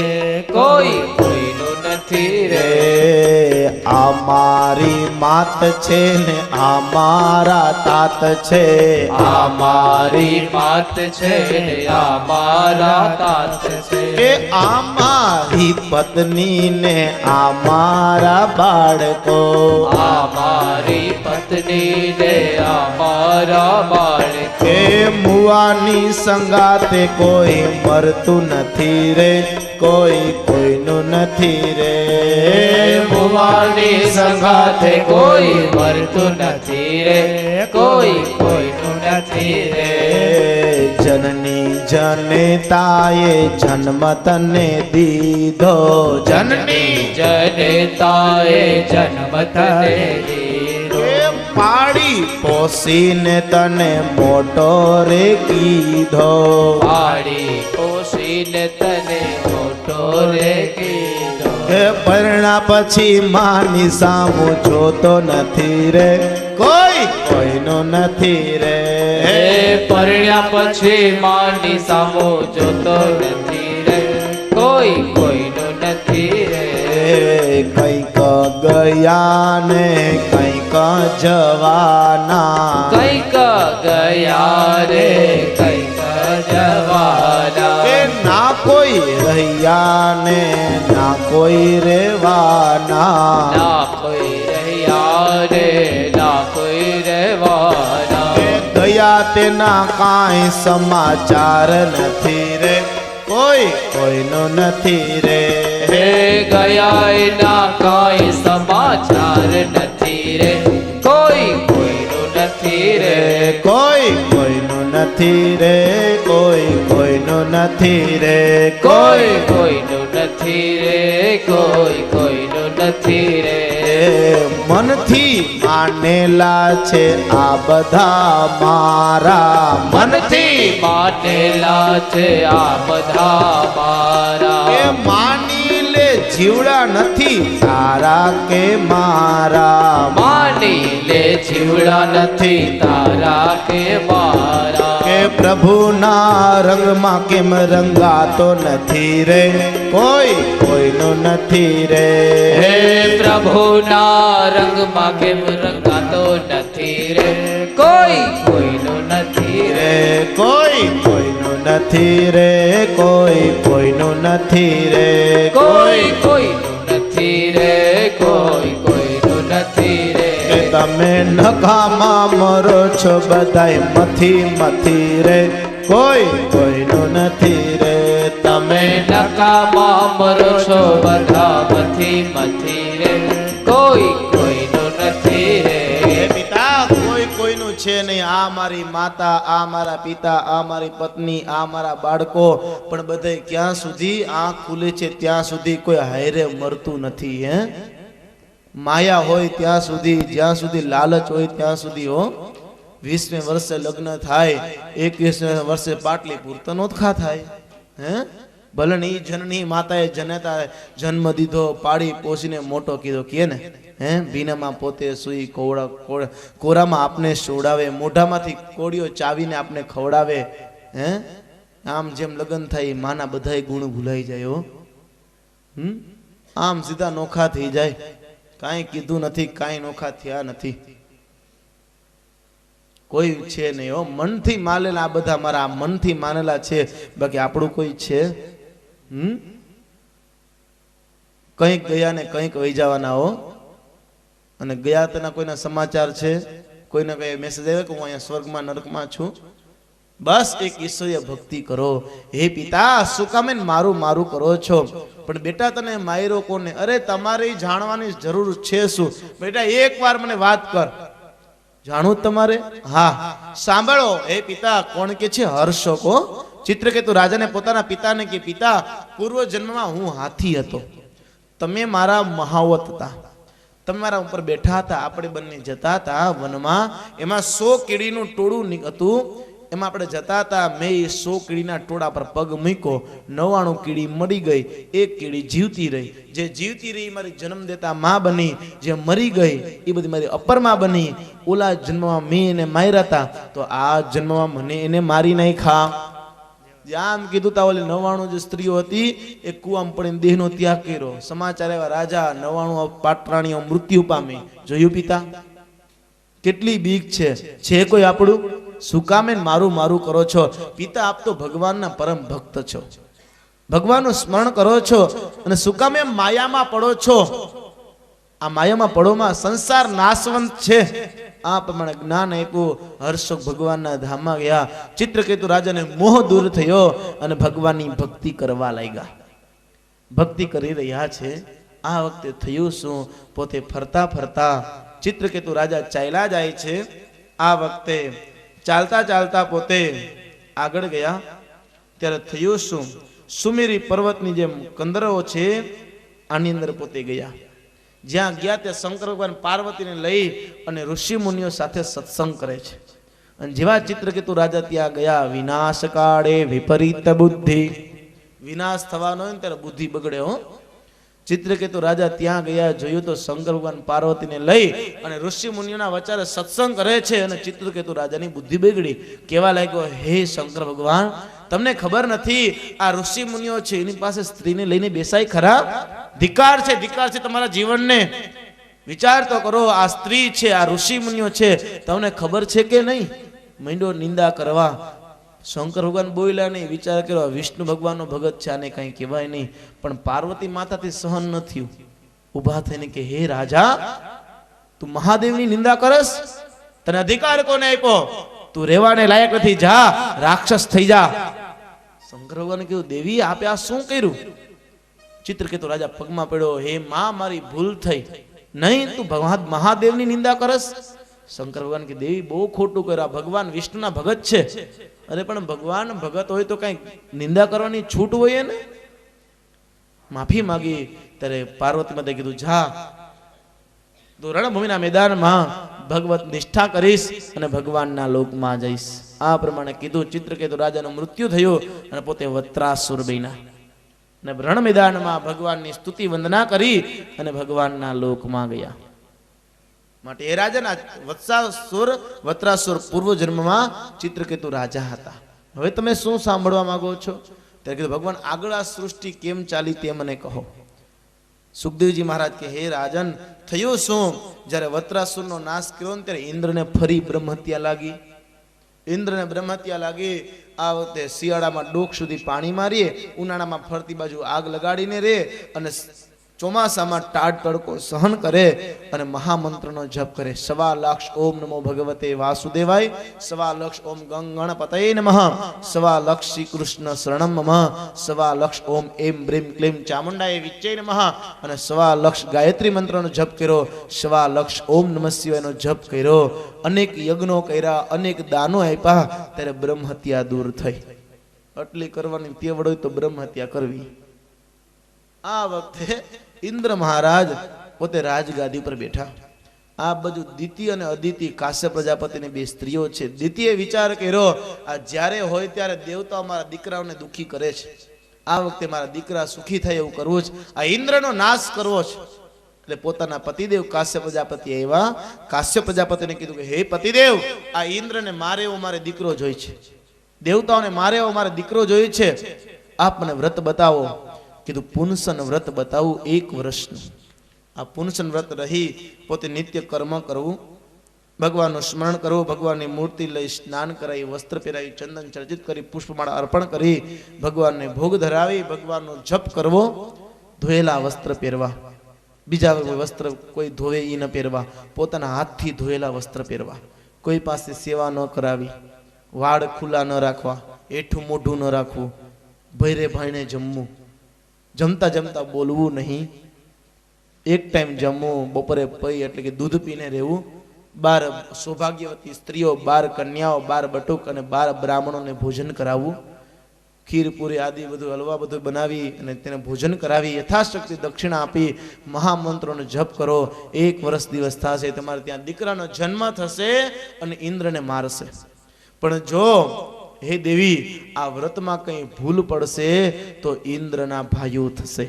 B: કોઈ કોઈનું નથી રે.
A: આ મારી માત છે ને આ મારા તાત છે,
B: આ મારી માત છે ને આ મારા તાત છે.
A: કે આ મારી પત્ની ને આ મારા બાળકો,
B: આ મારી પત્ની ને આ મારા બાળકો.
A: કે મુવાની સંગાતે કોઈ મરતું નથી રે, કોઈ કોઈનું નથી રે.
B: મુવાની સંગાથે કોઈ મરતું નથી રે, કોઈ કોઈનું નથી રે.
A: જનની જનેતાએ જન્મ તને દીધો,
B: જનની જનેતાએ જન્મ તને દીધો.
A: પાડી પોસીને તને મોટો રે કીધો,
B: પાડી પોસીને તને મોટો રે કીધો.
A: કે પરણા પછી માની સામું જોતો નથી રે, કોઈ કોઈનો નથી રે.
B: હે પરણ્યા પછી માની સામો જોતો નથી રે, કોઈ કોઈનું નથી રે.
A: કઈક ગયા ને કઈક જવાના,
B: કઈક ગયા રે કઈક જવાના.
A: કે ના કોઈ રહ્યા ને ના કોઈ રેવાના,
B: ના કોઈ રહ્યા રે ના કોઈ રહેવાના.
A: ગયા તેના કાંઈ સમાચાર નથી રે, કોઈ કોઈનો નથી રે.
B: હે ગયા એના કાંઈ સમાચાર નથી રે, કોઈ કોઈનું નથી રે.
A: કોઈ કોઈનું નથી રે, કોઈ કોઈનું નથી રે,
B: કોઈ કોઈનું નથી રે, કોઈ કોઈનું નથી રે.
A: મનથી માનેલા છે આ બધા મારા,
B: મનથી માનેલા છે આ બધા મારા.
A: એ માની લે જીવડા નથી તારા કે મારા,
B: માની લે જીવડા નથી તારા કે મારા.
A: કે પ્રભુના રંગમાં કેમ રંગાતો નથી રે, કોઈ કોઈનો નથી રે.
B: હે પ્રભુના રંગમાં કેમ રંગાતો નથી રે, કોઈ કોઈનો નથી રે.
A: કોઈ કોઈનો નથી રે, કોઈ કોઈનું નથી રે,
B: કોઈ કોઈનું નથી રે, કોઈ કોઈનું નથી રે.
A: કે તમે નકામાં મરો છો બધાય મથી મથી રે, કોઈ કોઈનું નથી રે. તમે
B: નકામા મરો છો બધા મથી મથી રે, કોઈ કોઈનું નથી રે.
A: હે પિતા, કોઈ કોઈનું છે નહીં. આ મારી માતા, આ મારા પિતા, આ મારી પત્ની, આ મારા બાળકો, પણ બધે ક્યાં સુધી આંખ ખુલે છે ત્યાં સુધી કોઈ હાયરે મરતું નથી. હે માયા હોય ત્યાં સુધી, જ્યાં સુધી લાલચ હોય ત્યાં સુધી હો. 20મે વર્ષે લગ્ન થાય, 21મે વર્ષે પાટલી પૂરતો નોતખા થાય. હે ભલે ની જનની માતાએ જનેતા જન્મ દીધો, પાડી પોષીને મોટો કીધો કે ને. હે ભીનામાં પોતે સુઈ કોરામાં આપને સોડાવે, મોઢામાંથી કોળીઓ ચાવીને આપને ખવડાવે. હે આમ જેમ લગ્ન થાય માના બધાય ગુણ ભૂલાઈ જાય હો. આમ સીધા નોખા થઈ જાય. કાંઈ કીધું નથી, કાંઈ નોખા થયા નથી. કોઈ છે નહીં હો. મનથી માનેલા આ બધા મારા મનથી માનેલા છે, બાકી આપણું કોઈ છે? કંઈક ગયા ને કંઈક વહી જવાના હો. અને ગયા તેના કોઈના સમાચાર છે, કોઈને કઈ મેસેજ આવ્યો કે હું અહીંયા સ્વર્ગમાં નરકમાં છું? બસ એક ઈશ્વરીય ભક્તિ કરો. હે પિતા, શું કામે મારું મારું કરો છો? પણ બેટા તને માયરો કોને? અરે તમારે જાણવાની જરૂર છે શું? બેટા એકવાર મને વાત કર. જાણું તમારે? હા સાંભળો. હે પિતા, કોણ કે છે? હર્ષકો. ચિત્રકેતુ રાજાને પોતાના પિતાને કે પિતા, પૂર્વ જન્મમાં હું હાથી હતો, તમે મારા મહાવત હતા, તમે મારા ઉપર બેઠા હતા, આપણે બંને જતા હતા વનમાં. એમાં 100 કીડીનું ટોળું હતું, એમાં આપણે જતા હતા. મેં એ 100 કીડીના ટોળા પર પગ મૂક્યો, 99 કીડી મરી ગઈ, 1 કીડી જીવતી રહી. જે જીવતી રહી મારી જન્મ દેતા માં બની, જે મરી ગઈ એ બધી મારી અપરમાં બની. ઓલા જન્મમાં મેં એને માર્યા હતા, તો આ જન્મમાં મને એને મારી નાખ્યા. આમ કીધું તા ઓલી 99 જે સ્ત્રીઓ હતી એ કુવામાં પડીને દેહનો ત્યાગ કર્યો. સમાચાર આવ્યા, રાજા 99 પાટરાણીઓ મૃત્યુ પામી. જોયું પિતા? કેટલી બીક છે કોઈ આપણું? શું કામે મારું મારું કરો છો? પિતા, આપ તો ભગવાનના પરમ ભક્ત છો, ભગવાનનું સ્મરણ કરો છો, અને શું કામે માયામાં પડો છો? આ માયામાં પડોમાં સંસાર નાશવંત છે. આ પ્રમાણે જ્ઞાન આપ્યું. હર્ષક ભગવાનના ધામમાં ગયા. ચિત્રકેતુ રાજાને મોહ દૂર થયો અને ભગવાનની ભક્તિ કરવા લાગ્યા. ભક્તિ કરી રહ્યા છે. આ વખતે થયું શું? પોતે ફરતા ફરતા ચિત્રકેતુ રાજા ચાલ્યા જાય છે. આ વખતે ચાલતા ચાલતા પોતે આગળ ગયા ત્યારે થયું શું? સુમેરી પર્વતની જે કંદરો છે આની અંદર પોતે ગયા. જ્યાં ગયા તે શંકર ભગવાન પાર્વતીને લઈ અને ઋષિ મુનિઓ સાથે સત્સંગ કરે છે. અને જેવા ચિત્રકેતુ રાજા ત્યાં ગયા, વિનાશ કાળે વિપરીત બુદ્ધિ. વિનાશ થવાનો હોય ને ત્યારે બુદ્ધિ બગડે હો. ચિત્રકેતુ રાજા ત્યાં ગયા, જોયું તો શંકર ભગવાન પાર્વતીને લઈ અને ઋષિ મુનિઓના વચારે સત્સંગ કરે છે. અને ચિત્રકેતુ રાજાની બુદ્ધિ બગડી. કેવા લાગ્યો, હે શંકર ભગવાન, તમને ખબર નથી આ ઋષિ મુનિઓ છે એની પાસે સ્ત્રીને લઈને બેસાય ખરા? ધિકાર છે તમારા જીવનને. વિચાર તો કરો. આ સ્ત્રી છે, આ ઋષિ મુનિઓ છે, તમને ખબર છે કે નહીં? માંડો નિંદા કરવા. શંકર ભગવાન બોલ્યા નહીં. વિચાર કર્યો, વિષ્ણુ ભગવાનનો ભગત છે, આને કઈ કહેવાય નહીં. પણ પાર્વતી માતાથી સહન ન થયું. ઉભા થઈને કે, હે રાજા, તું મહાદેવની નિંદા કરસ? તને અધિકાર કોને આપ્યો? તું રહેવાને લાયક નથી, જા રાક્ષસ થઈ જા. શંકર ભગવાન કીધું, દેવી આપે આ શું કર્યું? ચિત્રકેતુ રાજા પગમાં પડ્યો, હે માં, મારી ભૂલ થઈ. નહીં, તું મહાદેવની નિંદા કરસ? શંકર ભગવાન કે, દેવી બહુ ખોટું કર્યું. ભગવાન વિષ્ણુના ભગત છે. અરે પણ ભગવાન ભગત હોય તો કઈ નિંદા કરવાની છૂટ હોય ને? માફી માંગી. ત્યારે પાર્વતી માતાએ કીધું, જા તું રણભૂમિના મેદાનમાં ભગવત નિષ્ઠા કરીશ અને ભગવાનના લોકમાં જઈશ. આ પ્રમાણે કીધું. ચિત્રકેતુ રાજાનું મૃત્યુ થયું અને પોતે વત્રાસુર બન્યા. અને રણ મેદાનમાં ભગવાનની સ્તુતિ વંદના કરી અને ભગવાનના લોકમાં ગયા. માટે એ રાજાના વત્રાસુર પૂર્વ જન્મમાં ચિત્રકેતુ રાજા હતા. હવે તમે શું સાંભળવા માંગો છો? ત્યારે કીધું, ભગવાન આગળ આ સૃષ્ટિ કેમ ચાલી તે મને કહો. સુખદેવજી મહારાજ કે, હે રાજન, થયું શું? જ્યારે વત્રાસુરનો નાશ કર્યો ને ત્યારે ઇન્દ્રને ફરી બ્રહ્મ હત્યા લાગી. ઇન્દ્રને બ્રહ્મ હત્યા લાગી. આ વખતે શિયાળામાં ડોક સુધી પાણી મારીએ, ઉનાળામાં ફરતી બાજુ આગ લગાડીને રે, અને ચોમાસામાં ટાઢ તડકો સહન કરે અને મહામંત્રનો જપ કરે. 1,00,000 ઓમ નમો ભગવતે વાસુદેવાય, 1,00,000 ઓમ ગંગણપતયે નમઃ, 1,00,000 શ્રી કૃષ્ણ શરણમ મમ, 1,00,000 ઓમ એમ બ્રીમ ક્લીમ ચામુંડાય વિચ્ચય નમઃ, અને 1,00,000 ગાયત્રી મંત્રનો જપ કર્યો. 1,00,000 ઓમ નમઃ શિવાયનો જપ કર્યો. અનેક યજ્ઞો કર્યા, અનેક દાનો આપ્યા, ત્યારે બ્રહ્મ હત્યા દૂર થઈ. આટલી કરવાની તેવડ હોય તો બ્રહ્મ હત્યા કરવી. આ વખતે ઇન્દ્ર મહારાજ પોતે રાજગાદી પર બેઠા. આ બધું દિતિ અને અદિતિ કાશ્યપ પ્રજાપતિની બે સ્ત્રીઓ છે. દિતિએ વિચાર કર્યો, આ જ્યારે હોય ત્યારે દેવતાઓ મારા દીકરાઓને દુખી કરે છે, આ વખતે મારા દીકરા સુખી થાય એવું કરવું છે, આ ઇન્દ્રનો નાશ કરવો છે. એટલે પોતાના પતિદેવ કાશ્યપ પ્રજાપતિ આવ્યા. કાશ્યપ પ્રજાપતિને કીધું કે હે પતિદેવ, આ ઇન્દ્રને મારે એવો મારે દીકરો જોઈ છે, દેવતાઓને મારે એવો મારે દીકરો જોઈ છે, આપ મને વ્રત બતાવો. કીધું પુનસન વ્રત બતાવું 1 વર્ષનું. આ પુનસન વ્રત રહી પોતે નિત્ય કર્મ કરવું, ભગવાનનું સ્મરણ કરવું, ભગવાનની મૂર્તિ લઈ સ્નાન કરાવી, વસ્ત્ર પહેરાવી, ચંદન ચર્ચિત કરી, પુષ્પમાળા અર્પણ કરી, ભગવાનને ભોગ ધરાવી, ભગવાનનો જપ કરવો, ધોયેલા વસ્ત્ર પહેરવા, બીજા વસ્ત્ર કોઈ ધોવે એ ન પહેરવા, પોતાના હાથથી ધોયેલા વસ્ત્ર પહેરવા, કોઈ પાસે સેવા ન કરાવી, વાળ ખુલ્લા ન રાખવા, એઠું મોઢું ન રાખવું, ભૈરે ભાઈને જમવું, જમતા જમતા બોલવું નહીં, એક ટાઈમ જમવું, બપોરે પઈ એટલે કે દૂધ પીને રહેવું, 12 સૌભાગ્યવતી સ્ત્રીઓ, 12 કન્યાઓ, 12 બટુક અને 12 બ્રાહ્મણોને ભોજન કરાવવું, ખીર પૂરી આદિ બધું હલવા બધું બનાવી અને તેને ભોજન કરાવી, યથાશક્તિ દક્ષિણા આપી, મહામંત્રોનો જપ કરો. 1 વર્ષ દિવસ થશે, તમારે ત્યાં દીકરાનો જન્મ થશે અને ઇન્દ્રને મારશે. પણ જો હે દેવી આ વ્રતમાં કઈ ભૂલ પડશે તો ઇન્દ્રના ભાઈઓ થશે.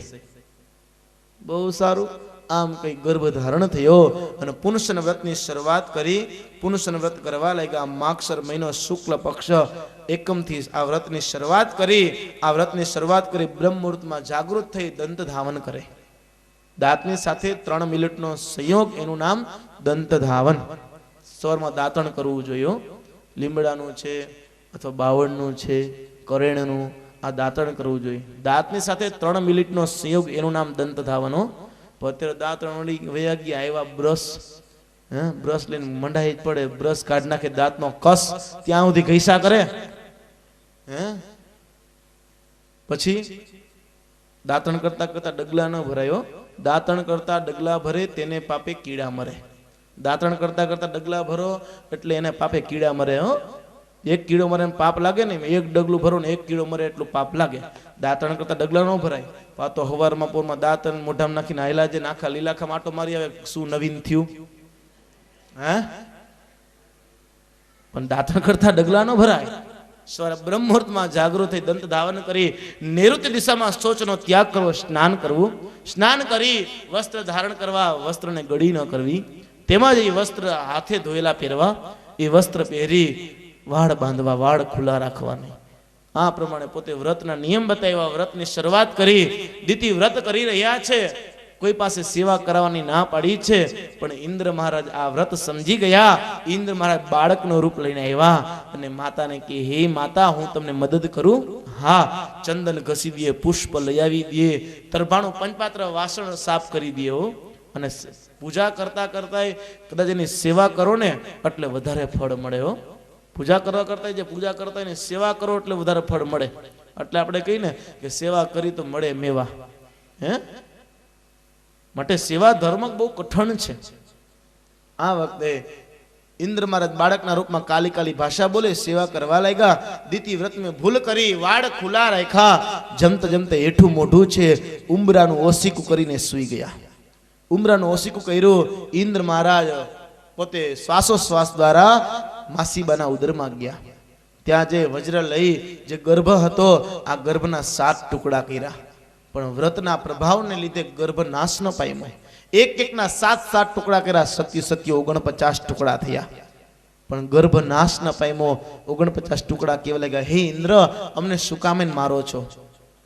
A: બહુ સારું. આમ કઈ ગર્ભ ધારણ થયો અને પુનસન વ્રતની શરૂઆત કરી. પુનસન વ્રત કરવા લાગ્યા. માગસર મહિનો શુક્લ પક્ષ એકમથી આ વ્રતની શરૂઆત કરી. આ વ્રતની શરૂઆત કરી બ્રહ્મ મુહૂર્તમાં જાગૃત થઈ દંત ધાવન કરે. દાંતની સાથે 3 મિનિટનો સંયોગ, એનું નામ દંત ધાવન. સવારમાં દાંતણ કરવું જોઈએ. લીમડાનું છે અથવા બાવળનું છે, કરેણનું, આ દાંતણ કરવું જોઈએ. દાંતની સાથે 3 મિનિટનો સંયોગ, એનું નામ દંત ધાવનો. અત્યારે દાંતણ વળી વયા ગયા, આવ્યા બ્રશ, બ્રશ લઈને મંડાઈ જ પડે, બ્રશ કાઢ નાખે, દાંતનો કસ ત્યાં સુધી ઘઈસા કરે. પછી દાંતણ કરતા કરતા ડગલા ન ભરાયો. દાંતણ કરતા ડગલા ભરે તેને પાપે કીડા મરે. દાંતણ કરતા કરતા ડગલા ભરો એટલે એને પાપે કીડા મરે. એક કીડો મરે પાપ લાગે ને, એક ડગલું ભરો ને 1 કીડો મરે એટલું પાપ લાગે. દાંતણ કરતા ડગલા ન ભરાય. પાતો હવારમાં પોરમાં દાંતણ મોઢામાં નાખીને આયલા જે નાખા લીલાખા માટો મારી આવે, શું નવીન થયું? પણ દાંતણ કરતા ડગલા ન ભરાય. સવારે બ્રહ્મ મુહૂર્તમાં જાગૃત થઈ દંત ધાવન કરી નૈઋત્ય દિશામાં શૌચનો ત્યાગ કરવો, સ્નાન કરવું. સ્નાન કરી વસ્ત્ર ધારણ કરવા, વસ્ત્રને ગળી ન કરવી. તેમાં જ એ વસ્ત્ર હાથે ધોયેલા પહેરવા. એ વસ્ત્ર પહેરી વાળ બાંધવા, વાળ ખુલ્લા રાખવાની. આ પ્રમાણે પોતે વ્રતના નિયમ બતાવ્યા. વ્રતની શરૂઆત કરી. દિતિ વ્રત કરી રહ્યા છે, કોઈ પાસે સેવા કરાવવાની ના પાડી છે, પણ ઇન્દ્ર મહારાજ આ વ્રત સમજી ગયા. ઇન્દ્ર મહારાજ બાળકનું રૂપ લઈને આવ્યા અને માતાને કહે, હે માતા, હું તમને મદદ કરું? હા. ચંદન ઘસી દે, પુષ્પ લઈ આવી દે, તરભાણું પંચપાત્ર વાસણ સાફ કરી દે. અને પૂજા કરતા કરતા કદાચ એની સેવા કરો ને એટલે વધારે ફળ મળે. પૂજા કરવા કરતા જે પૂજા કરતા એની સેવા કરો એટલે વધારે ફળ મળે. એટલે આપણે કહીએ ને કે સેવા કરી તો મળે મેવા. માટે સેવા ધર્મ બહુ કઠણ છે. આ વખતે ઇન્દ્ર મહારાજ બાળકના રૂપમાં કાલી કાલી ભાષા બોલે, સેવા કરવા લાગ્યા. દિતિ વ્રત મેં ભૂલ કરી, વાળ ખુલ્લા રાખ્યા. જમતા જમતા એઠું મોઢું છે, ઉંબરાનું ઓસીકું કરીને સૂઈ ગયા. ઉંબરાનું ઓસીકું કર્યું. ઇન્દ્ર મહારાજ પોતે શ્વાસોશ્વાસ દ્વારા માસીબાના ઉદરમાં ગયા. ત્યાં જે વજ્ર લઈ જે ગર્ભ હતો, આ ગર્ભના 7 ટુકડા કર્યા. પણ વ્રતના પ્રભાવને લીધે ગર્ભ નાશ ન પામ્યો. એક એકના 7 ટુકડા કર્યા. 49 ટુકડા થયા. પણ ગર્ભ નાશ ન પામ્યો. 49 ટુકડા કેવા લાગ્યા. હે ઇન્દ્ર, અમને શું કામે મારો છો?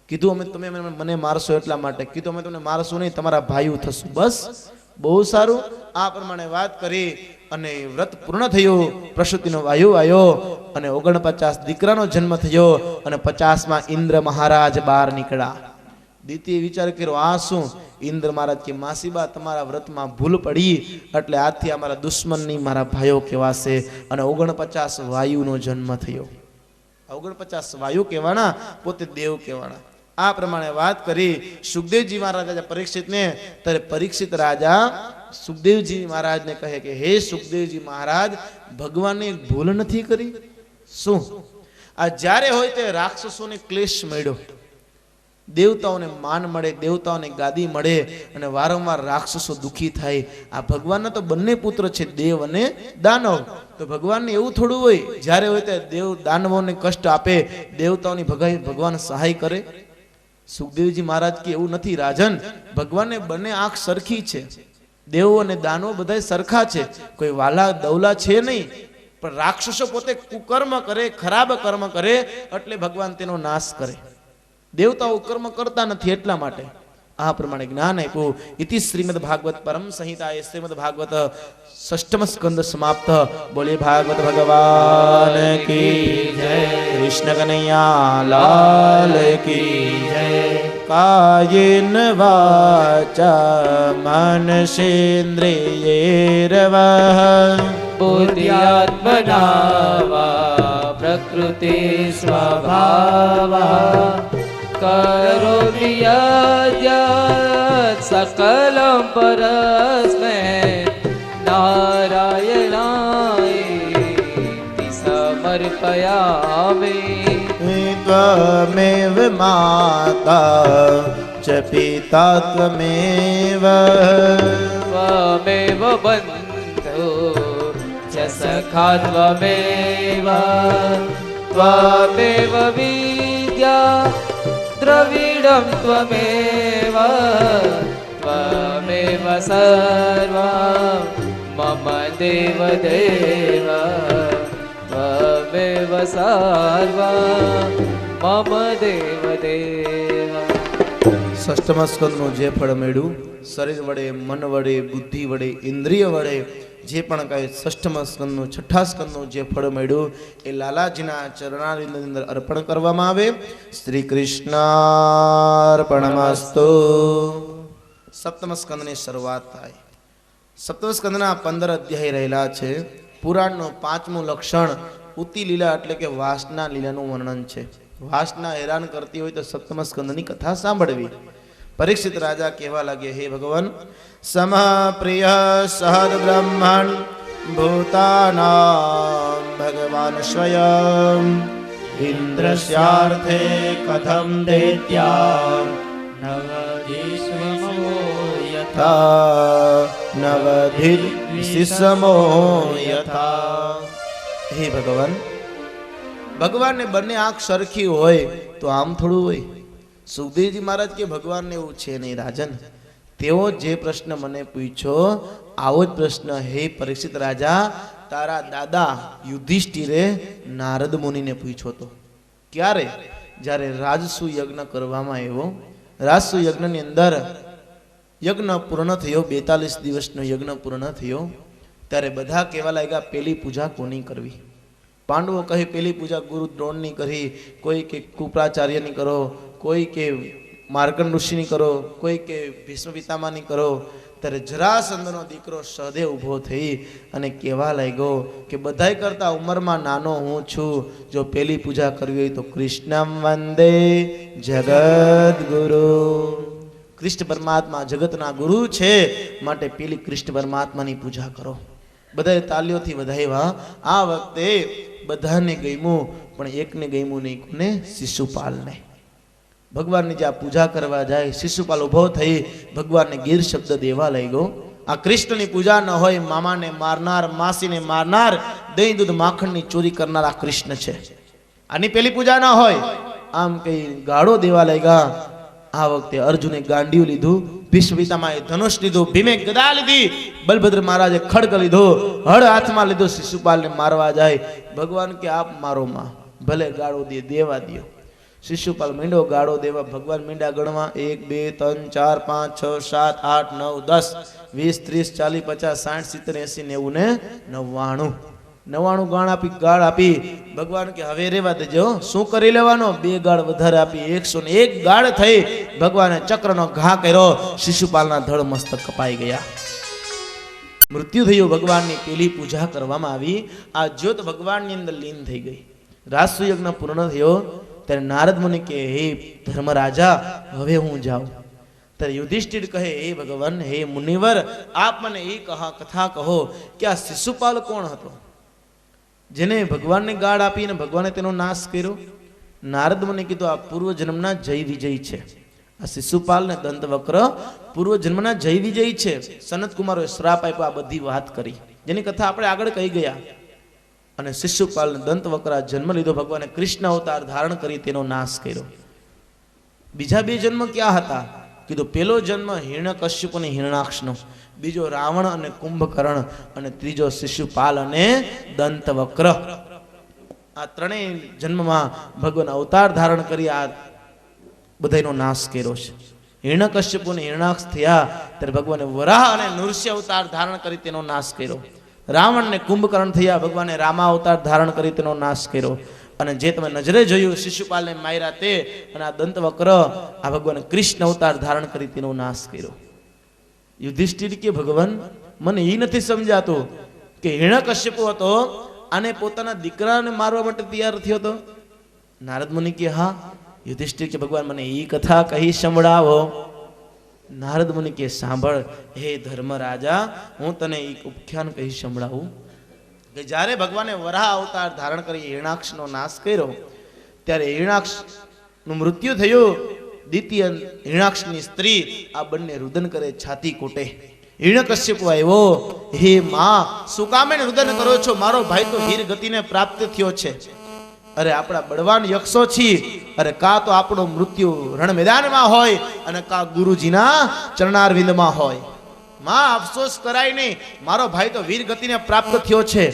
A: કીધું અમે તમે મને મારશો એટલા માટે. કીધું અમે તમને મારશું નહીં, તમારા ભાઈઓ થશું. બસ બહુ સારું. આ પ્રમાણે વાત કરી અને વ્રત પૂર્ણ થયું. પ્રસૂતિનો વાયુ આવ્યો અને 49 દીકરાનો જન્મ થયો અને 50માં ઇન્દ્ર મહારાજ બહાર નીકળ્યા. દીતીએ વિચાર કર્યો, આ શું? ઇન્દ્ર મહારાજ કે માસીબા, તમારા વ્રતમાં ભૂલ પડી એટલે આજથી અમારા દુશ્મનની મારા ભાઈઓ કહેવાશે. અને 49 વાયુનો જન્મ થયો. 49 વાયુ કહેવાના, પોતે દેવ કહેવાના. આ પ્રમાણે વાત કરી સુખદેવજી મહારાજ પરીક્ષિતને. ત્યારે પરીક્ષિત રાજા સુખદેવજી મહારાજને કહે કે હે સુખદેવજી મહારાજ, ભગવાને એક ભૂલ નથી કરી? શું? આ જ્યારે હોય તે રાક્ષસોને ક્લેશ મળ્યો, દેવતાઓને માન મળે, દેવતાઓને ગાદી મળે અને વારંવાર રાક્ષસો દુખી થાય. આ ભગવાનના તો બંને પુત્ર છે, દેવ અને દાનવ. તો ભગવાનને એવું થોડું હોય જ્યારે હોય તે દેવ દાનવોને કષ્ટ આપે, દેવતાઓની ભગવાન સહાય કરે? સુખદેવજી મહારાજ કે એવું નથી રાજન, ભગવાનને બંને આંખ સરખી છે. દેવો અને દાનવો બધા સરખા છે, કોઈ વાલા દવલા છે નહીં. પણ રાક્ષસો પોતે કુકર્મ કરે, ખરાબ કર્મ કરે એટલે ભગવાન તેનો નાશ કરે. દેવતાઓ કર્મ કરતા નથી એટલા માટે. આ પ્રમાણે જ્ઞાન આપ્યું. ઇતિ શ્રીમદ ભાગવત પરમ સંહિતાએ શ્રીમદ ભાગવત 6મ સ્કંદ સમાપ્ત. બોલે ભાગવત ભગવાન કી જય, કૃષ્ણ કનૈયા લાલ કી જય. કાયેન વાચા મનસેન્દ્રિયૈર્વા
B: બુદ્ધ્યાત્મના પ્રકૃતિ સ્વભાવઃ કરોમિ યદ્યत् સકલં પરસ્મૈ નારાયણાય સમર્પયામિ.
A: ત્વમેવ માતા ચ પિતા ત્વમેવ
B: ત્વમેવ બંધુ ચ સખા ત્વમેવ ત્વમેવ વિદ્યા દ્રવિડં ત્વમેવ ત્વમેવ સર્વં મમ દેવ દેવ ત્વમેવ સર્વં મમ દેવ દેવ.
A: 6મ સ્કંદનું જે ફળ મળ્યું, શરીર વડે, મન વડે, બુદ્ધિ વડે, ઇન્દ્રિય વડે જે પણ કાંઈ 6મ સ્કંદનું 6ઠા સ્કંદનું જે ફળ મળ્યું એ લાલાજીના ચરણારવિંદની અંદર અર્પણ કરવામાં આવે. શ્રી કૃષ્ણાર્પણમસ્તુ. 7મ સ્કંદની શરૂઆત થાય. 7મ સ્કંદના 15 અધ્યાય રહેલા છે. પુરાણનું 5મું લક્ષણ ઉતિ લીલા એટલે કે વાસના લીલાનું વર્ણન છે. વાસના હેરાન કરતી હોય તો 7મ સ્કંદની કથા સાંભળવી. પરીક્ષિત રાજા કહેવા લાગે, હે ભગવાન, સમપ્રિય સહદ બ્રહ્મણ ભૂતાનાં ભગવાન સ્વયં ઇન્દ્રસ્યાર્થે કથમ દૈત્યા
B: નવદીશ્વમો
A: યથા નવધિ શિસમો યથા. હે ભગવાન, ભગવાનને બંને આંખ સરખી હોય તો આમ થોડું હોય? સુખદેવજી મહારાજ કે ભગવાનને એવું છે નહીં રાજન. તેઓ જે પ્રશ્ન મને પૂછ્યો આવો જ પ્રશ્ન હે પરીક્ષિત રાજા તારા દાદા યુધિષ્ઠિરે નારદ મુનિને પૂછ્યો હતો. ક્યારે? જ્યારે રાજસુ યજ્ઞ કરવામાં આવ્યો. રાજસુ યજ્ઞની અંદર યજ્ઞ પૂર્ણ થયો, 42 દિવસનો યજ્ઞ પૂર્ણ થયો. ત્યારે બધા કહેવા લાગ્યા પેલી પૂજા કોની કરવી? પાંડવો કહે પેલી પૂજા ગુરુ દ્રોણની કરી, કોઈ કે કૃપાચાર્યની કરો, કોઈ કે માર્કંડ ઋષિની કરો, કોઈ કે ભીષ્મ પિતામહની કરો. ત્યારે જરાસંધનો દીકરો સહદેવ ઊભો થઈ અને કહેવા લાગ્યો કે બધાય કરતા ઉંમરમાં નાનો હું છું, જો પેલી પૂજા કરવી હોય તો કૃષ્ણમ વંદે જગત ગુરુ. કૃષ્ણ પરમાત્મા જગતના ગુરુ છે, માટે પેલી કૃષ્ણ પરમાત્માની પૂજા કરો. બધાએ તાલીઓથી વધાવ્યા. આ વખતે બધાને ગમ્યું, પણ એકને ગમ્યું નહીં. કોને? શિશુપાલને. ભગવાનની જે આ પૂજા કરવા જાય, શિશુપાલ ઉભો થઈ ભગવાનને ગીર શબ્દ દેવા લાગ્યો. આ કૃષ્ણની પૂજા ન હોય, મામાને મારનાર, માસીને મારનાર, દહીં દૂધ માખણની ચોરી કરનાર આ કૃષ્ણ છે. આની પેલી પૂજા ન હોય આમ કઈ ગાળો દેવા લાગ્યા. આ વખતે અર્જુને ગાંડિયું લીધું, ભીષ્મ પિતામહે ધનુષ લીધું, ભીમે ગદા લીધી, બલભદ્ર મહારાજે ખડગ લીધો, હળ હાથમાં લીધો. શિશુપાલને મારવા જાય. ભગવાન કે આપ મારો માં, ભલે ગાળો દે દેવા દો. શિશુપાલ મીંડો ગાળો દેવા ભગવાન મીંડા ગણવા 1 2 3 4 5 6 7 8 9 10 20 30 40 50 60 70 80 90 ને 99 ગાળ આપી ભગવાન કે હવે રેવા દેજો. શું કરી લેવાનો? 2 ગાળ વધારે આપી 101 ગાળ થઈ. ભગવાને ચક્રનો ઘા કર્યો. શિશુપાલના ધડ મસ્તક કપાઈ ગયા. મૃત્યુ થયું. ભગવાનની પેલી પૂજા કરવામાં આવી. આ જ્યોત ભગવાનની અંદર લીન થઈ ગઈ. રાસુ યજ્ઞ પૂર્ણ થયો ત્યારે નારદ મુનિ કે હે ધર્મરાજા હવે હું જાઉં. ત્યારે યુધિષ્ઠિર કહે હે ભગવાન હે મુનિવર આપ મને એ કથા કહો કે આ શિશુપાલ કોણ હતો જેને ભગવાનને ગાળ આપીને ભગવાને તેનો નાશ કર્યો? નારદ મુનિ કીધું આ પૂર્વ જન્મના જય વિજય છે. આ શિશુપાલ ને દંતવક્ર પૂર્વ જન્મના જય વિજય છે. સનત કુમારોએ શ્રાપ આપ્યો. આ બધી વાત કરી જેની કથા આપણે આગળ કહી ગયા. અને શિશુપાલ ને દંતવક્રા જન્મ લીધો. ભગવાને કૃષ્ણ અવતાર ધારણ કરી તેનો નાશ કર્યો. બીજા 2 જન્મ ક્યાં હતા? કીધું પેલો જન્મ હિરણ્યકશ્યપ અને હિરણાક્ષનો, બીજો રાવણ અને કુંભકર્ણ, અને ત્રીજો શિશુપાલ અને દંતવક્ર. આ ત્રણેય જન્મમાં ભગવાન અવતાર ધારણ કરી આ બધાનો નાશ કર્યો છે. હિરણ્યકશ્યપ અને હિરણાક્ષ થયા ત્યારે ભગવાને વરાહ અને નૃસિંહ અવતાર ધારણ કરી તેનો નાશ કર્યો. રાવણ ને કુંભકર્ણ થયા ભગવાને રામા અવતાર ધારણ કરી તેનો નાશ કર્યો. અને જે તમે નજરે જોયું શિશુપાલને માર્યા તે, અને આ દંતવક્ર આ ભગવાને કૃષ્ણ અવતાર ધારણ કરી તેનો નાશ કર્યો. યુધિષ્ઠિર કે ભગવાન મને એ નથી સમજાતું કે હિરણ્યકશ્યપ હતો આને પોતાના દીકરાને મારવા માટે તૈયાર થયો હતો. નારદ મુનિ કે હા. યુધિષ્ઠિર કે ભગવાન મને એ કથા કહી સંભળાવો. નારદ મુનિ કે સાંભળ હે ધર્મરાજા હું તને એક ઉપાખ્યાન કહી સંભળાવું કે જ્યારે ભગવાને વરાહ અવતાર ધારણ કરી હિરણાક્ષનો નાશ કર્યો ત્યારે હિરણાક્ષનું મૃત્યુ થયું. દ્વિતીય હિરણાક્ષની સ્ત્રી આ બંને રુદન કરે, છાતી કોટે. હિરણ્યકશ્યપ આવ્યો હે માં શું કામે રુદન કરો છો? મારો ભાઈ તો વીર ગતિને પ્રાપ્ત થયો છે. અરે આપણા બળવાન યક્ષો છીએ. અરે કા તો આપણો મૃત્યુ રણ મેદાનમાં હોય અને કા ગુરુજીના ચરણારવિંદમાં હોય. માં અફસોસ કરાય નહીં, મારો ભાઈ તો વીર ગતિને પ્રાપ્ત થયો છે.